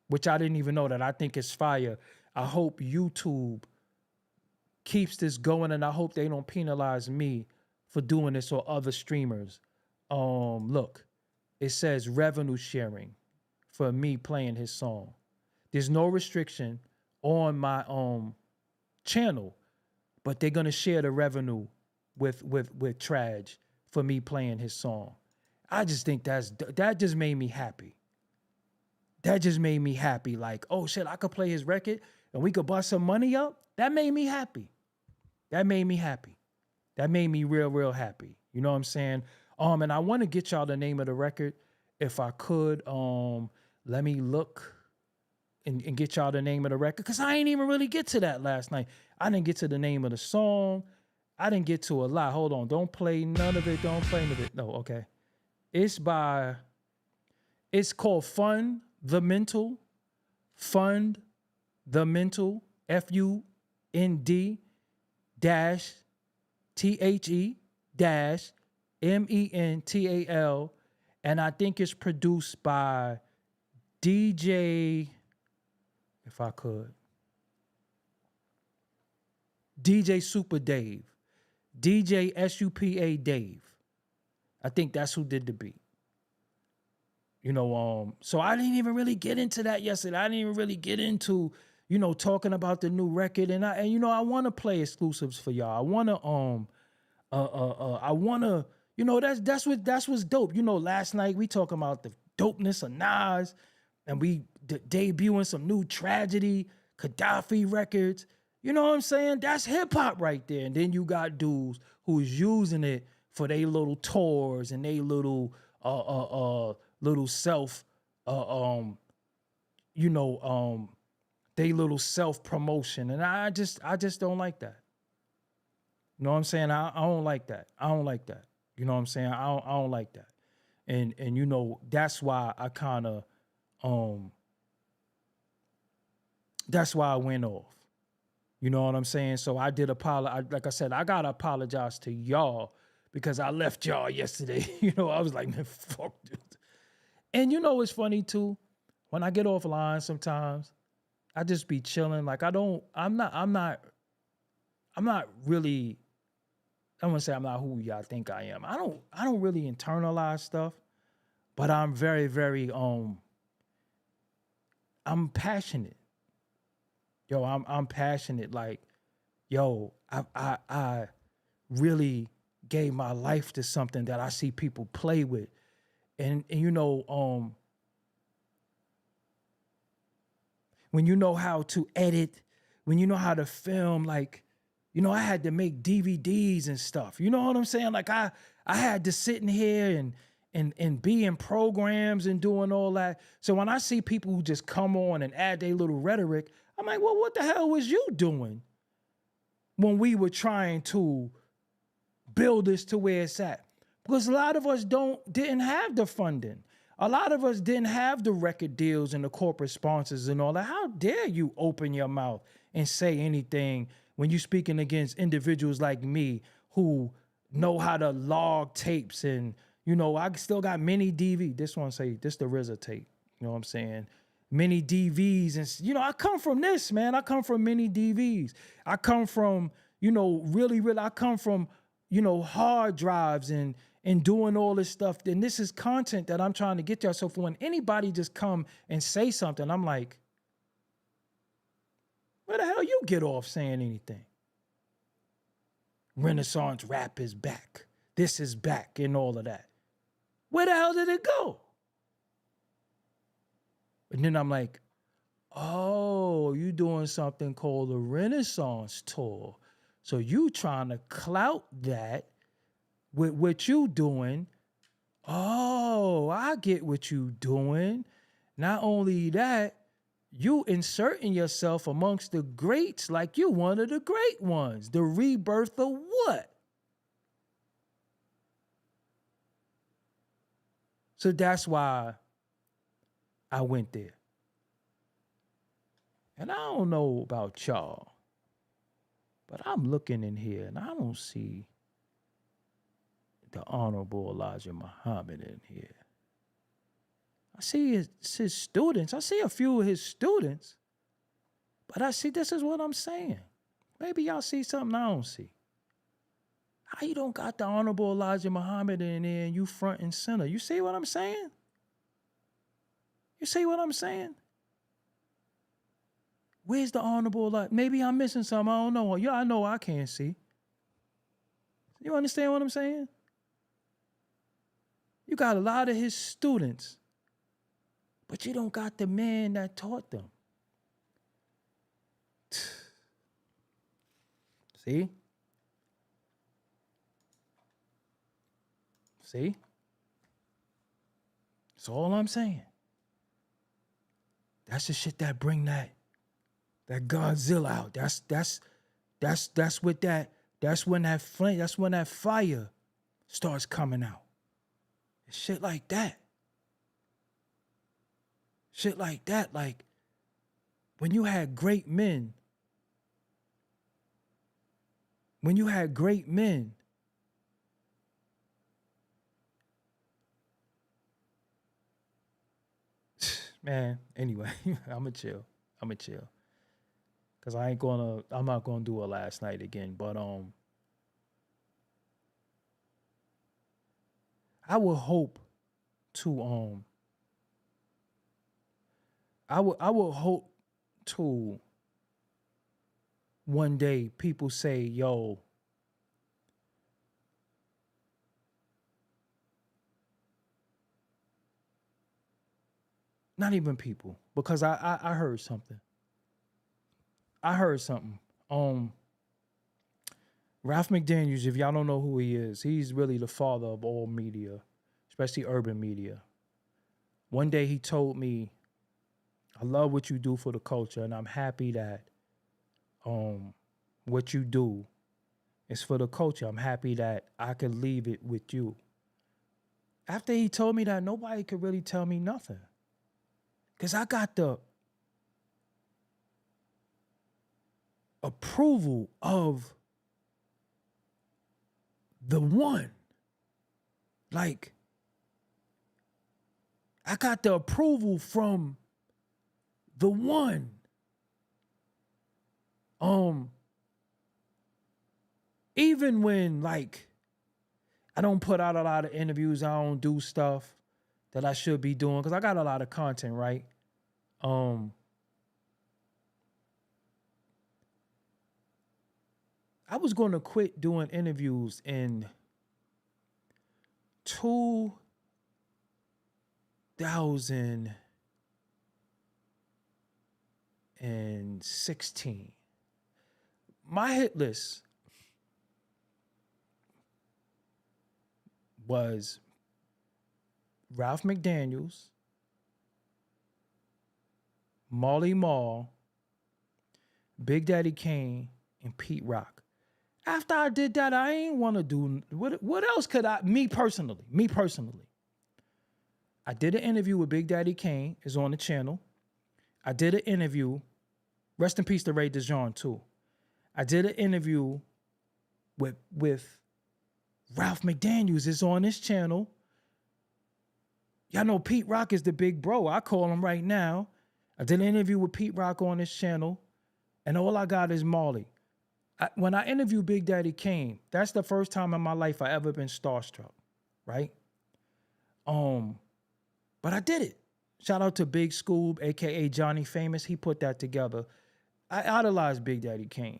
which I didn't even know that I think is fire. I hope YouTube keeps this going, and I hope they don't penalize me for doing this or other streamers. Look, it says revenue sharing for me playing his song. There's no restriction on my channel, but they're gonna share the revenue with Traj for me playing his song. I just think that just made me happy. That just made me happy. Like, oh shit, I could play his record and we could bust some money up. That made me happy. That made me happy. That made me real, real happy. You know what I'm saying? And I want to get y'all the name of the record if I could. Let me look and get y'all the name of the record, because I ain't even really get to that last night. I didn't get to the name of the song. I didn't get to a lot. Hold on. Don't play none of it. Don't play none of it. No, okay. It's called Fund the Mental. Fund the Mental. FUND dash THE dash MENTAL. And I think it's produced by DJ, if I could, DJ Super Dave. DJ SUPA Dave. I think that's who did the beat. You know, so I didn't even really get into that yesterday. I didn't even really get into, you know, talking about the new record. And you know, I want to play exclusives for y'all. I want to, you know, that's what's dope. You know, last night we talking about the dopeness of Nas, and we debuting some new Tragedy Gaddafi records. You know what I'm saying? That's hip hop right there. And then you got dudes who's using it for their little tours and they little little self you know, they little self promotion. And I just don't like that. You know what I'm saying? I don't like that. I don't like that. You know what I'm saying? I don't like that. And you know, that's why I kind of that's why I went off. You know what I'm saying? So I did apologize. Like I said, I gotta apologize to y'all because I left y'all yesterday. You know, I was like, man, fuck this. And you know, it's funny too. When I get offline sometimes, I just be chilling. Like I'm not really, I want to say I'm not who y'all think I am. I don't really internalize stuff, but I'm very, very, I'm passionate. Yo, I'm passionate. Like, yo, I really gave my life to something that I see people play with. And you know, when you know how to edit, when you know how to film, like, you know, I had to make DVDs and stuff. You know what I'm saying? Like I had to sit in here and be in programs and doing all that. So when I see people who just come on and add their little rhetoric, I'm like, well, what the hell was you doing when we were trying to build this to where it's at? Because a lot of us didn't have the funding. A lot of us didn't have the record deals and the corporate sponsors and all that. How dare you open your mouth and say anything when you're speaking against individuals like me who know how to log tapes? And, you know, I still got many DVDs. This one say, this the RZA tape. You know what I'm saying? Many DVs. And, you know, I come from this, man. I come from many DVs. I come from, you know, really, I come from, you know, hard drives and doing all this stuff. And this is content that I'm trying to get y'all. So for when anybody just come and say something, I'm like, where the hell you get off saying anything? Renaissance rap is back. this is back and all of that. Where the hell did it go? And then I'm like, oh, you doing something called a Renaissance tour. So you trying to clout that with what you doing. Oh, I get what you doing. Not only that, you inserting yourself amongst the greats like you one of the great ones. The rebirth of what? So that's why I went there. And I don't know about y'all, but I'm looking in here and I don't see the Honorable Elijah Muhammad in here. I see his students. I see a few of his students. But I see, this is what I'm saying. Maybe y'all see something I don't see. How you don't got the Honorable Elijah Muhammad in there and you front and center? You see what I'm saying? You see what I'm saying? Where's the Honorable Elijah? Maybe I'm missing something. I don't know. Yeah, I know I can't see. You understand what I'm saying? You got a lot of his students, but you don't got the man that taught them. See? See? That's all I'm saying. That's the shit that bring that Godzilla out. That's what that's when that flame, that's when that fire starts coming out. Shit like that. Shit like that. Like when you had great men, man, anyway, I'ma chill. Cause I'm not gonna do it last night again. But I would hope to I would hope to one day people say, yo, not even people, because I heard something. Ralph McDaniels, if y'all don't know who he is, he's really the father of all media, especially urban media. One day he told me, I love what you do for the culture, and I'm happy that what you do is for the culture. I'm happy that I could leave it with you. After he told me that, nobody could really tell me nothing. Because I got the approval of the one. Like, I got the approval from the one. Even when, like, I don't put out a lot of interviews, I don't do stuff that I should be doing, because I got a lot of content, right? I was going to quit doing interviews in 2016. My hit list was Ralph McDaniels, Marley Marl, Big Daddy Kane, and Pete Rock. After I did that, I ain't want to do, what else could I, me personally, I did an interview with Big Daddy Kane, is on the channel. I did an interview, rest in peace to Ray DeJean too. I did an interview with Ralph McDaniels, is on this channel. Y'all know Pete Rock is the big bro. I call him right now. I did an interview with Pete Rock on this channel, and all I got is Marley. When I interviewed Big Daddy Kane, that's the first time in my life I ever been starstruck, right? But I did it. Shout out to Big Scoob, aka Johnny Famous. He put that together. I idolized Big Daddy Kane,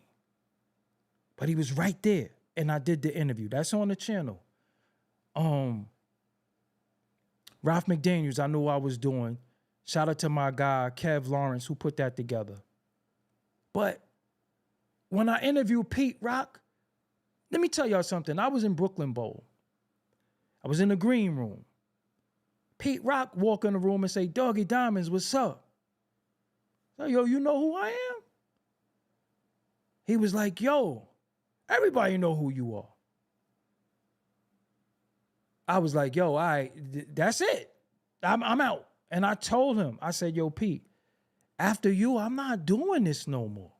but he was right there, and I did the interview. That's on the channel. Ralph McDaniels, I knew I was doing. Shout out to my guy, Kev Lawrence, who put that together. But when I interviewed Pete Rock, let me tell y'all something. I was in Brooklyn Bowl. I was in the green room. Pete Rock walk in the room and say, Doggie Diamonds, what's up? So, yo, you know who I am? He was like, yo, everybody know who you are. I was like, yo, all right, that's it. I'm out. And I told him, I said, yo, Pete, after you, I'm not doing this no more.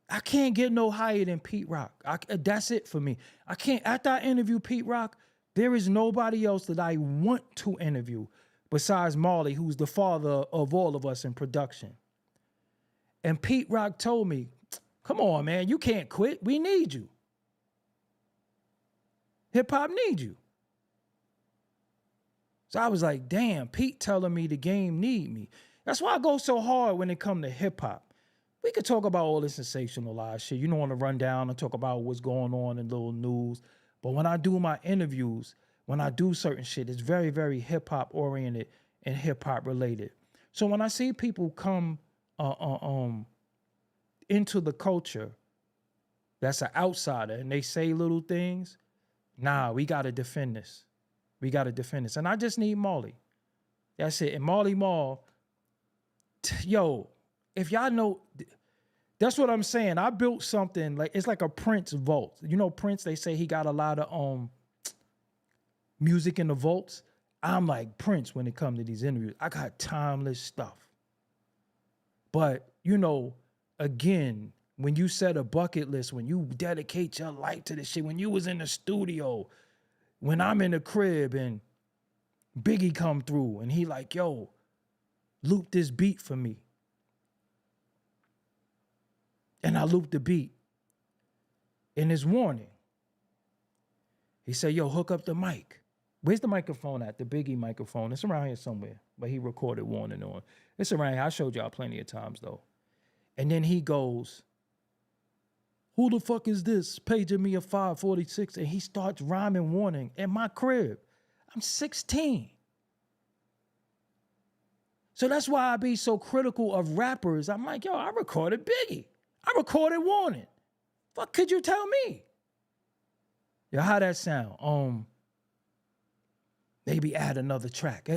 I can't get no higher than Pete Rock. That's it for me. I can't, after I interview Pete Rock, there is nobody else that I want to interview besides Marley, who's the father of all of us in production. And Pete Rock told me, come on, man, you can't quit. We need you. Hip-hop needs you. So I was like, damn, Pete telling me the game need me. That's why I go so hard when it come to hip-hop. We could talk about all this sensationalized shit. You know, on the rundown and talk about what's going on in little news. But when I do my interviews, when I do certain shit, it's very, very hip-hop oriented and hip-hop related. So when I see people come into the culture that's an outsider and they say little things, nah, we got to defend this. We got to defend this. And I just need Marley. That's it. And Marley Marl, yo, if y'all know, that's what I'm saying. I built something like, it's like a Prince vault. You know, Prince, they say he got a lot of music in the vaults. I'm like Prince when it comes to these interviews. I got timeless stuff. But, you know, again, when you set a bucket list, when you dedicate your life to this shit, when you was in the studio, when I'm in the crib and Biggie come through and he like, yo, loop this beat for me. And I loop the beat. In his warning, he said, yo, hook up the mic. Where's the microphone at? The Biggie microphone. It's around here somewhere. But he recorded warning on. It's around here. I showed y'all plenty of times, though. And then he goes, who the fuck is this? Paging me a 546. And he starts rhyming warning in my crib. I'm 16. So that's why I be so critical of rappers. I'm like, yo, I recorded Biggie. I recorded warning. Fuck could you tell me? Yo, how that sound? Maybe add another track.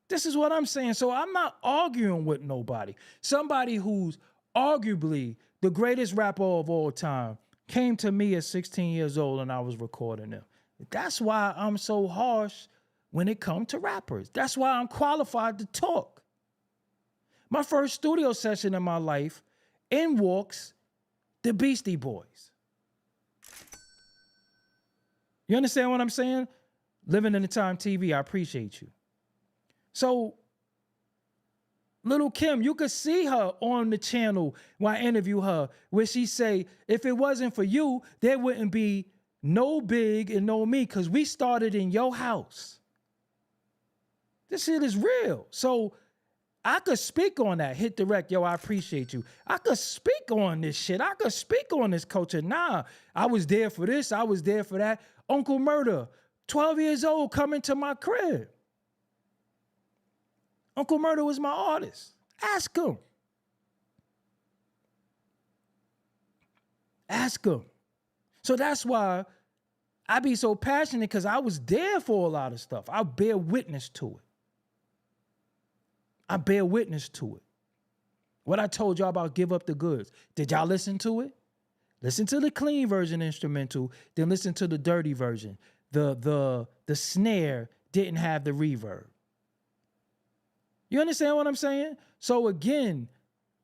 This is what I'm saying. So I'm not arguing with nobody. Somebody who's arguably the greatest rapper of all time came to me at 16 years old and I was recording them. That's why I'm so harsh when it comes to rappers. That's why I'm qualified to talk. My first studio session in my life, in walks the Beastie Boys. You understand what I'm saying? Living in the time TV, I appreciate you. So, Little Kim, you could see her on the channel when I interview her, where she say, if it wasn't for you, there wouldn't be no Big and no me, because we started in your house. This shit is real. So I could speak on that. Hit direct, yo, I appreciate you. I could speak on this shit. I could speak on this culture. Nah, I was there for this. I was there for that. Uncle Murder, 12 years old, coming to my crib. Uncle Murder was my artist. Ask him. Ask him. So that's why I be so passionate, because I was there for a lot of stuff. I bear witness to it. I bear witness to it. What I told y'all about Give Up the Goods. Did y'all listen to it? Listen to the clean version instrumental, then listen to the dirty version. The snare didn't have the reverb. You understand what I'm saying? So again,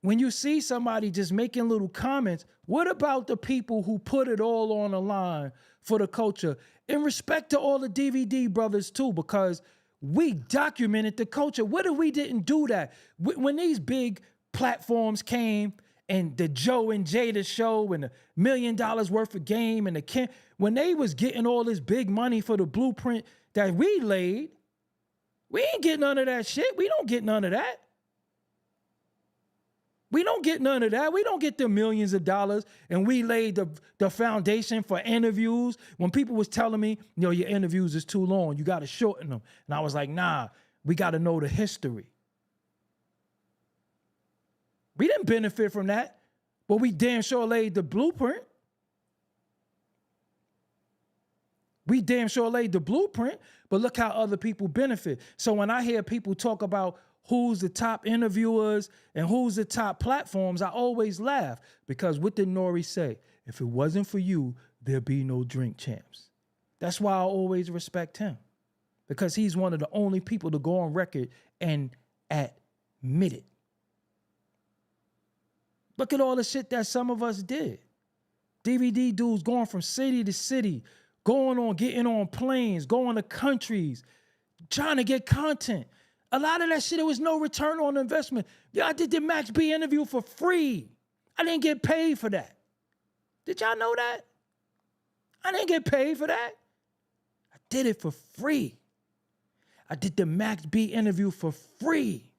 when you see somebody just making little comments, what about the people who put it all on the line for the culture? In respect to all the DVD brothers too, because we documented the culture. What if we didn't do that? When these big platforms came and the Joe and Jada show and the $1 million worth of game and when they was getting all this big money for the blueprint that we laid, we ain't get none of that shit. We don't get none of that. We don't get none of that. We don't get the millions of dollars, and we laid the foundation for interviews. When people was telling me, your interviews is too long, you got to shorten them. And I was like, nah, we got to know the history. We didn't benefit from that, but we damn sure laid the blueprint. We damn sure laid the blueprint, but look how other people benefit. So when I hear people talk about who's the top interviewers and who's the top platforms, I always laugh, because what did Nori say? If it wasn't for you, there'd be no Drink Champs. That's why I always respect him, because he's one of the only people to go on record and admit it. Look at all the shit that some of us did. DVD dudes going from city to city, getting on planes, going to countries, trying to get content. A lot of that shit, there was no return on investment. Yeah, I did the Max B interview for free. I didn't get paid for that. Did y'all know that? I didn't get paid for that. I did it for free. I did the Max B interview for free.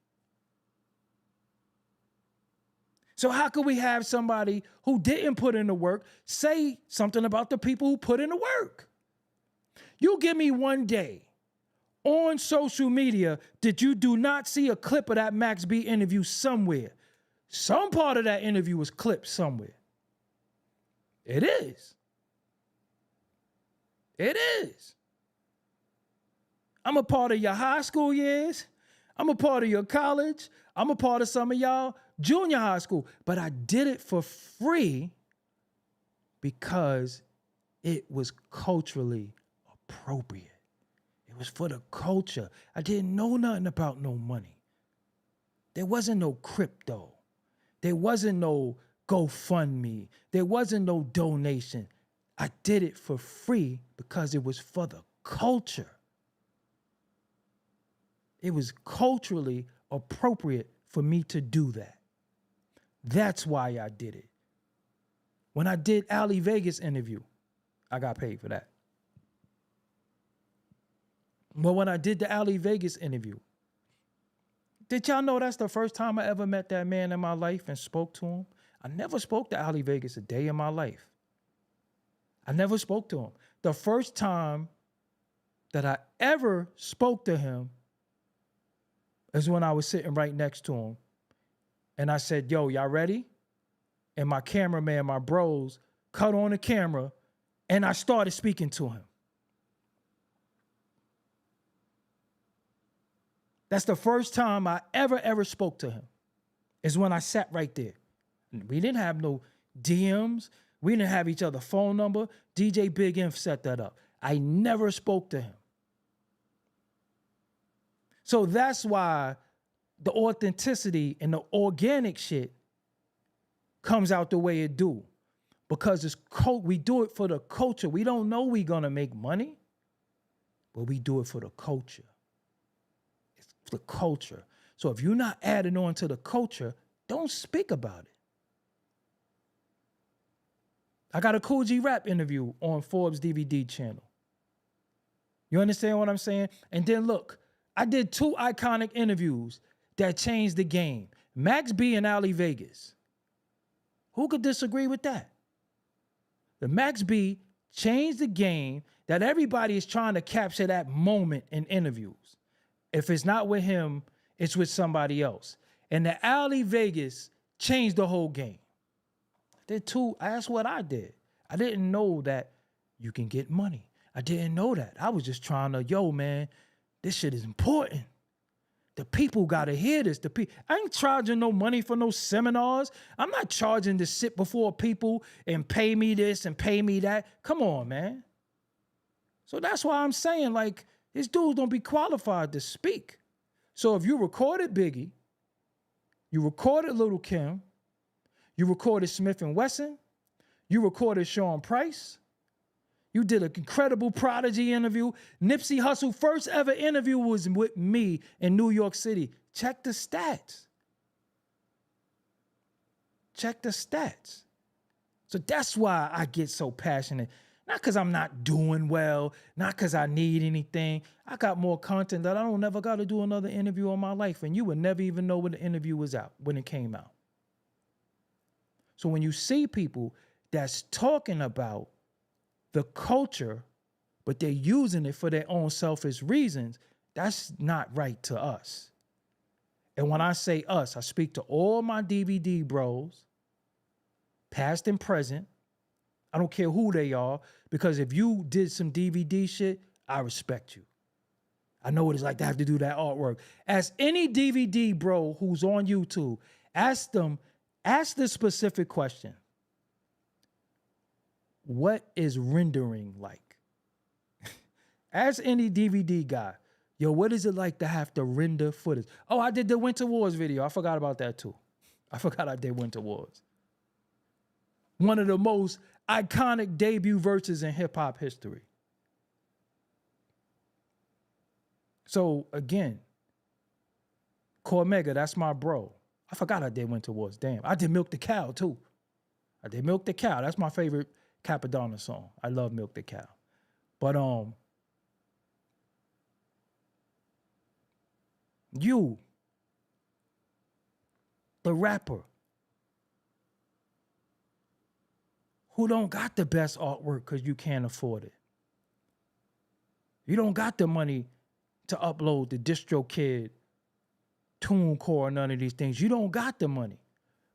So how could we have somebody who didn't put in the work say something about the people who put in the work? You give me one day on social media that you do not see a clip of that Max B interview somewhere. Some part of that interview was clipped somewhere. It is. It is. I'm a part of your high school years. I'm a part of your college. I'm a part of some of y'all junior high school. But I did it for free because it was culturally appropriate. It was for the culture. I didn't know nothing about no money. There wasn't no crypto. There wasn't no GoFundMe. There wasn't no donation. I did it for free because it was for the culture. It was culturally appropriate for me to do that. That's why I did it. When I did Ali Vegas interview, I got paid for that. But when I did the Ali Vegas interview, did y'all know that's the first time I ever met that man in my life and spoke to him? I never spoke to Ali Vegas a day in my life. I never spoke to him. The first time that I ever spoke to him is when I was sitting right next to him. And I said, yo, y'all ready? And my cameraman, my bros, cut on the camera, and I started speaking to him. That's the first time I ever spoke to him, is when I sat right there. We didn't have no DMs. We didn't have each other's phone number. DJ Big Inf set that up. I never spoke to him. So that's why the authenticity and the organic shit comes out the way it do. Because it's we do it for the culture. We don't know we're going to make money, but we do it for the culture. It's the culture. So if you're not adding on to the culture, don't speak about it. I got a Cool G Rap interview on Forbes DVD channel. You understand what I'm saying? And then look, I did 2 iconic interviews that changed the game. Max B and Ali Vegas. Who could disagree with that? The Max B changed the game that everybody is trying to capture that moment in interviews. If it's not with him, it's with somebody else. And the Ali Vegas changed the whole game. That's what I did. I didn't know that you can get money. I didn't know that. I was just trying to, yo, man, this shit is important. The people got to hear this. I ain't charging no money for no seminars. I'm not charging to sit before people and pay me this and pay me that. Come on, man. So that's why I'm saying, like, these dudes don't be qualified to speak. So if you recorded Biggie, you recorded Lil' Kim, you recorded Smith & Wesson, you recorded Sean Price, you did an incredible Prodigy interview. Nipsey Hussle first ever interview was with me in New York City. Check the stats. Check the stats. So that's why I get so passionate. Not because I'm not doing well, not because I need anything. I got more content that I don't never got to do another interview in my life, and you would never even know when the interview was out, when it came out. So when you see people that's talking about the culture, but they're using it for their own selfish reasons, that's not right to us. And when I say us, I speak to all my DVD bros, past and present. I don't care who they are, because if you did some DVD shit, I respect you. I know what it's like to have to do that artwork. Ask any DVD bro who's on YouTube, ask the specific question. What is rendering like? Ask any DVD guy, yo, what is it like to have to render footage? Oh, I did the Winter Wars video. I forgot about that too. I forgot I did Winter Wars. One of the most iconic debut verses in hip hop history. So again, Cormega, that's my bro. I forgot I did Winter Wars. Damn, I did Milk the Cow too. I did Milk the Cow. That's my favorite Capadonna song. I love Milk the Cow. But you, the rapper, who don't got the best artwork because you can't afford it. You don't got the money to upload the DistroKid, TuneCore, none of these things. You don't got the money,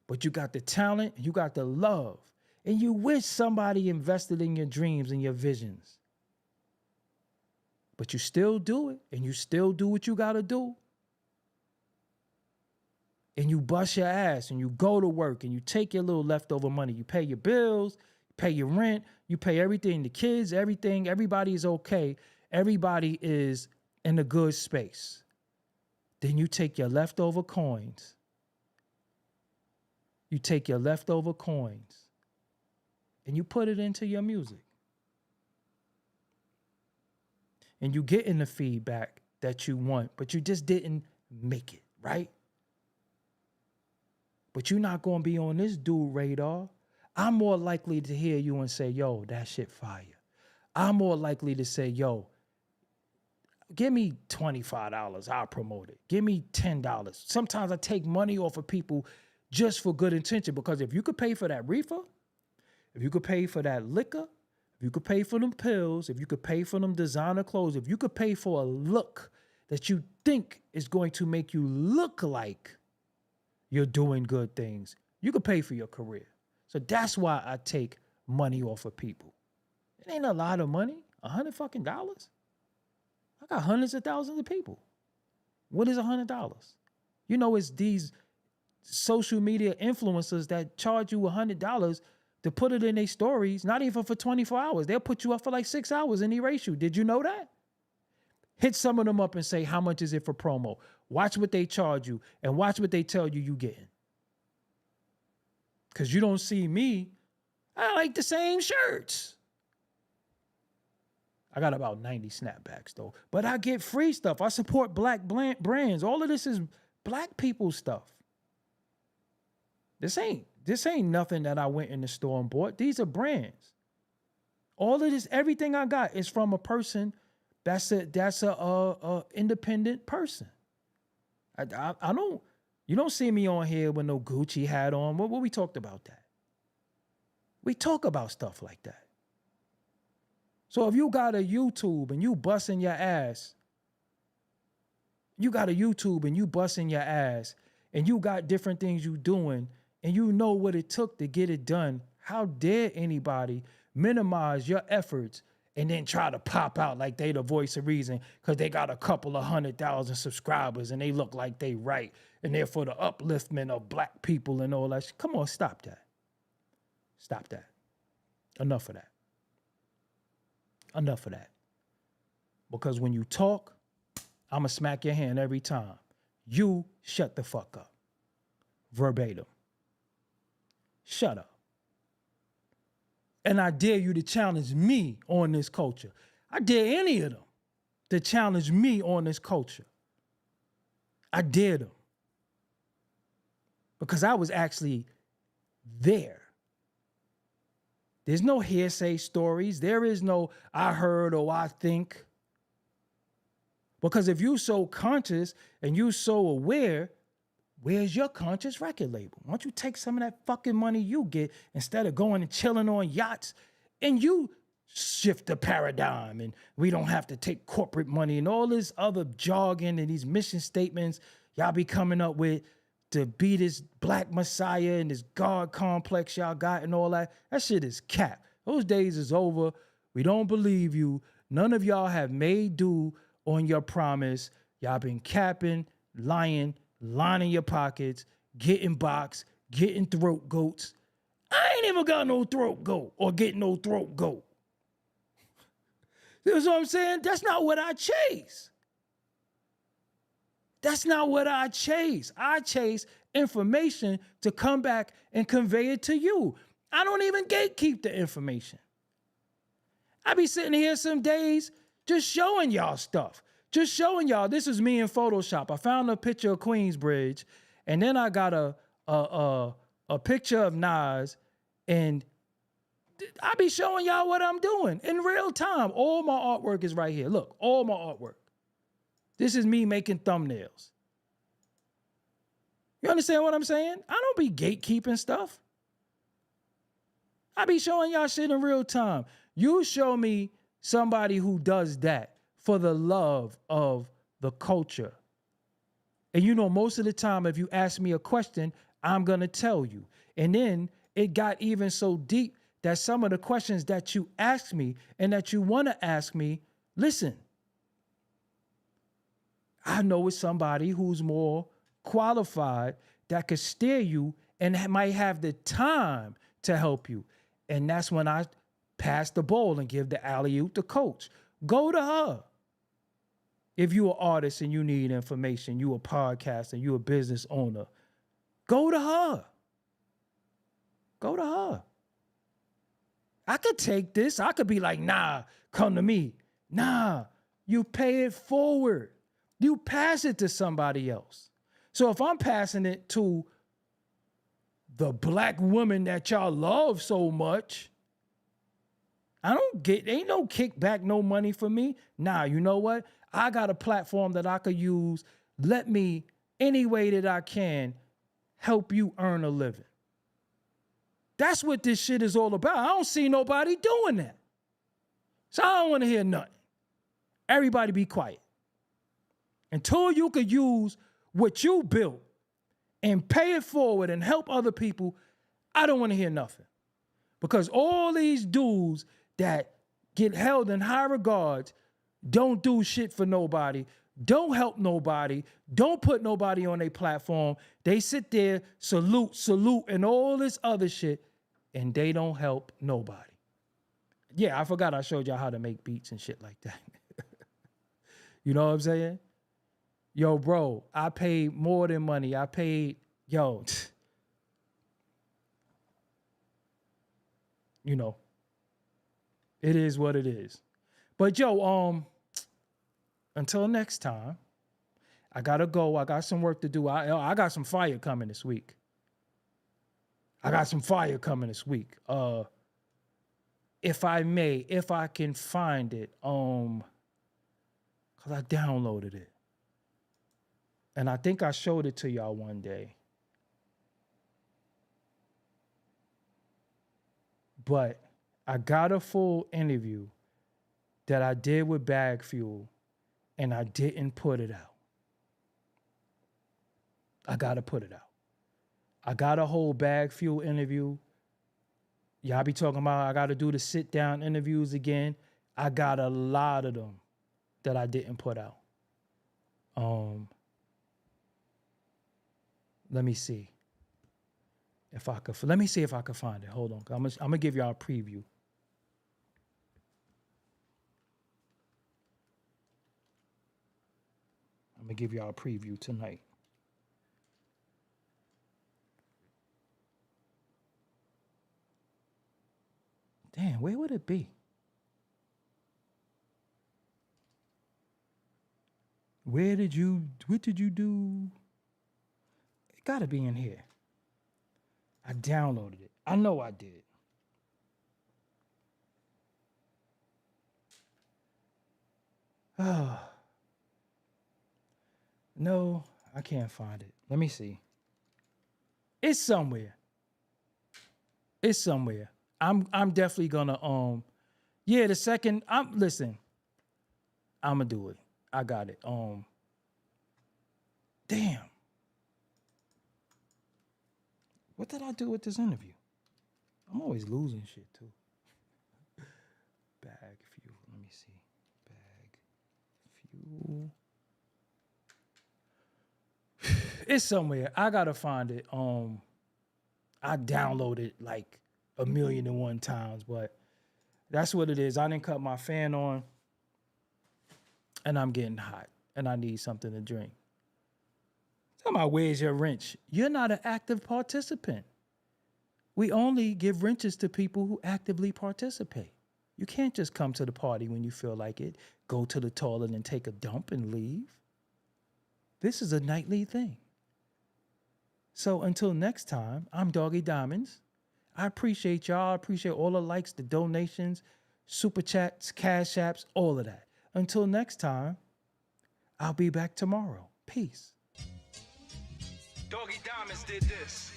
but you got the talent, you got the love, and you wish somebody invested in your dreams and your visions. But you still do it, and you still do what you got to do. And you bust your ass, and you go to work, and you take your little leftover money. You pay your bills, you pay your rent, you pay everything, the kids, everything. Everybody is okay. Everybody is in a good space. Then you take your leftover coins. You take your leftover coins and you put it into your music. And you get in the feedback that you want, but you just didn't make it, right? But you're not going to be on this dude radar. I'm more likely to hear you and say, yo, that shit fire. I'm more likely to say, yo, give me $25, I'll promote it. Give me $10. Sometimes I take money off of people just for good intention, because if you could pay for that reefer, if you could pay for that liquor, if you could pay for them pills, if you could pay for them designer clothes, if you could pay for a look that you think is going to make you look like you're doing good things, you could pay for your career. So that's why I take money off of people. It ain't a lot of money, $100 fucking dollars. I got hundreds of thousands of people. What is $100? You know, it's these social media influencers that charge you $100 to put it in their stories, not even for 24 hours. They'll put you up for like 6 hours and erase you. Did you know that? Hit some of them up and say, how much is it for promo? Watch what they charge you and watch what they tell you getting. Because you don't see me. I like the same shirts. I got about 90 snapbacks though, but I get free stuff. I support black brands. All of this is black people stuff. This ain't nothing that I went in the store and bought. These are brands. All of this, everything I got is from a person that's a independent person. I don't, you don't see me on here with no Gucci hat on. What we talked about that? We talk about stuff like that. So if you got a YouTube and you busting your ass, you got different things you doing, and you know what it took to get it done, how dare anybody minimize your efforts and then try to pop out like they the voice of reason because they got a couple of 100,000 subscribers and they look like they right and they're for the upliftment of black people and all that shit. Come on, stop that. Stop that. Enough of that. Enough of that. Because when you talk, I'm going to smack your hand every time. You shut the fuck up. Verbatim. Shut up. And I dare you to challenge me on this culture. I dare any of them to challenge me on this culture. I dare them. Because I was actually there. There's no hearsay stories. There is no I heard or I think. Because if you're so conscious and you're so aware, Where's your conscious record label? Why don't you take some of that fucking money you get instead of going and chilling on yachts and you shift the paradigm and we don't have to take corporate money and all this other jargon and these mission statements y'all be coming up with to be this black messiah and this God complex y'all got and all that. That shit is cap. Those days is over. We don't believe you. None of y'all have made due on your promise. Y'all been capping, lying, lining your pockets, getting boxed, getting throat goats. I ain't even got no throat goat or get no throat goat. You know what I'm saying? That's not what I chase. That's not what I chase. I chase information to come back and convey it to you. I don't even gatekeep the information. I be sitting here some days just showing y'all stuff. Just showing y'all, this is me in Photoshop. I found a picture of Queensbridge, and then I got a picture of Nas, and I be showing y'all what I'm doing in real time. All my artwork is right here. Look, all my artwork. This is me making thumbnails. You understand what I'm saying? I don't be gatekeeping stuff. I be showing y'all shit in real time. You show me somebody who does that for the love of the culture. And you know, most of the time, if you ask me a question, I'm going to tell you. And then it got even so deep that some of the questions that you ask me and that you want to ask me, listen, I know it's somebody who's more qualified that could steer you and might have the time to help you. And that's when I pass the ball and give the alley-oop to coach. Go to her. If you're an artist and you need information, you a podcaster, you a business owner, go to her. Go to her. I could take this. I could be like, nah, come to me. Nah, you pay it forward. You pass it to somebody else. So if I'm passing it to the black woman that y'all love so much, I don't get, ain't no kickback, no money for me. Nah, you know what? I got a platform that I could use. Let me, any way that I can, help you earn a living. That's what this shit is all about. I don't see nobody doing that. So I don't want to hear nothing. Everybody be quiet. Until you could use what you built and pay it forward and help other people, I don't want to hear nothing. Because all these dudes that get held in high regards don't do shit for nobody, don't help nobody, don't put nobody on their platform. They sit there, salute, and all this other shit, and they don't help nobody. Yeah, I forgot I showed y'all how to make beats and shit like that. You know what I'm saying? Yo, bro, I paid more than money. I paid, yo, you know, it is what it is. But yo, until next time, I gotta go. I got some work to do. I got some fire coming this week. If I may, if I can find it, because I downloaded it. And I think I showed it to y'all one day. But I got a full interview that I did with Bag Fuel, and I didn't put it out. I got to put it out. I got a whole Bag Fuel interview. Y'all be talking about I got to do the sit-down interviews again. I got a lot of them that I didn't put out. Let me see if I could. Let me see if I can find it. Hold on. I'm gonna give y'all a preview. I'm gonna give y'all a preview tonight. Damn, where would it be? What did you do? It gotta be in here. I downloaded it. I know I did. No, I can't find it. Let me see. It's somewhere. It's somewhere. I'm definitely gonna yeah, the second listen, I'ma do it. I got it. Damn. What did I do with this interview? I'm always losing shit too. Bag fuel. Let me see. Bag fuel. It's somewhere. I gotta find it. I downloaded like 1,000,001 times, but that's what it is. I didn't cut my fan on, and I'm getting hot, and I need something to drink. Tell me, where's your wrench? You're not an active participant. We only give wrenches to people who actively participate. You can't just come to the party when you feel like it, go to the toilet and take a dump and leave. This is a nightly thing. So until next time, I'm Doggie Diamonds. I appreciate y'all. I appreciate all the likes, the donations, super chats, cash apps, all of that. Until next time, I'll be back tomorrow. Peace. Doggie Diamonds did this.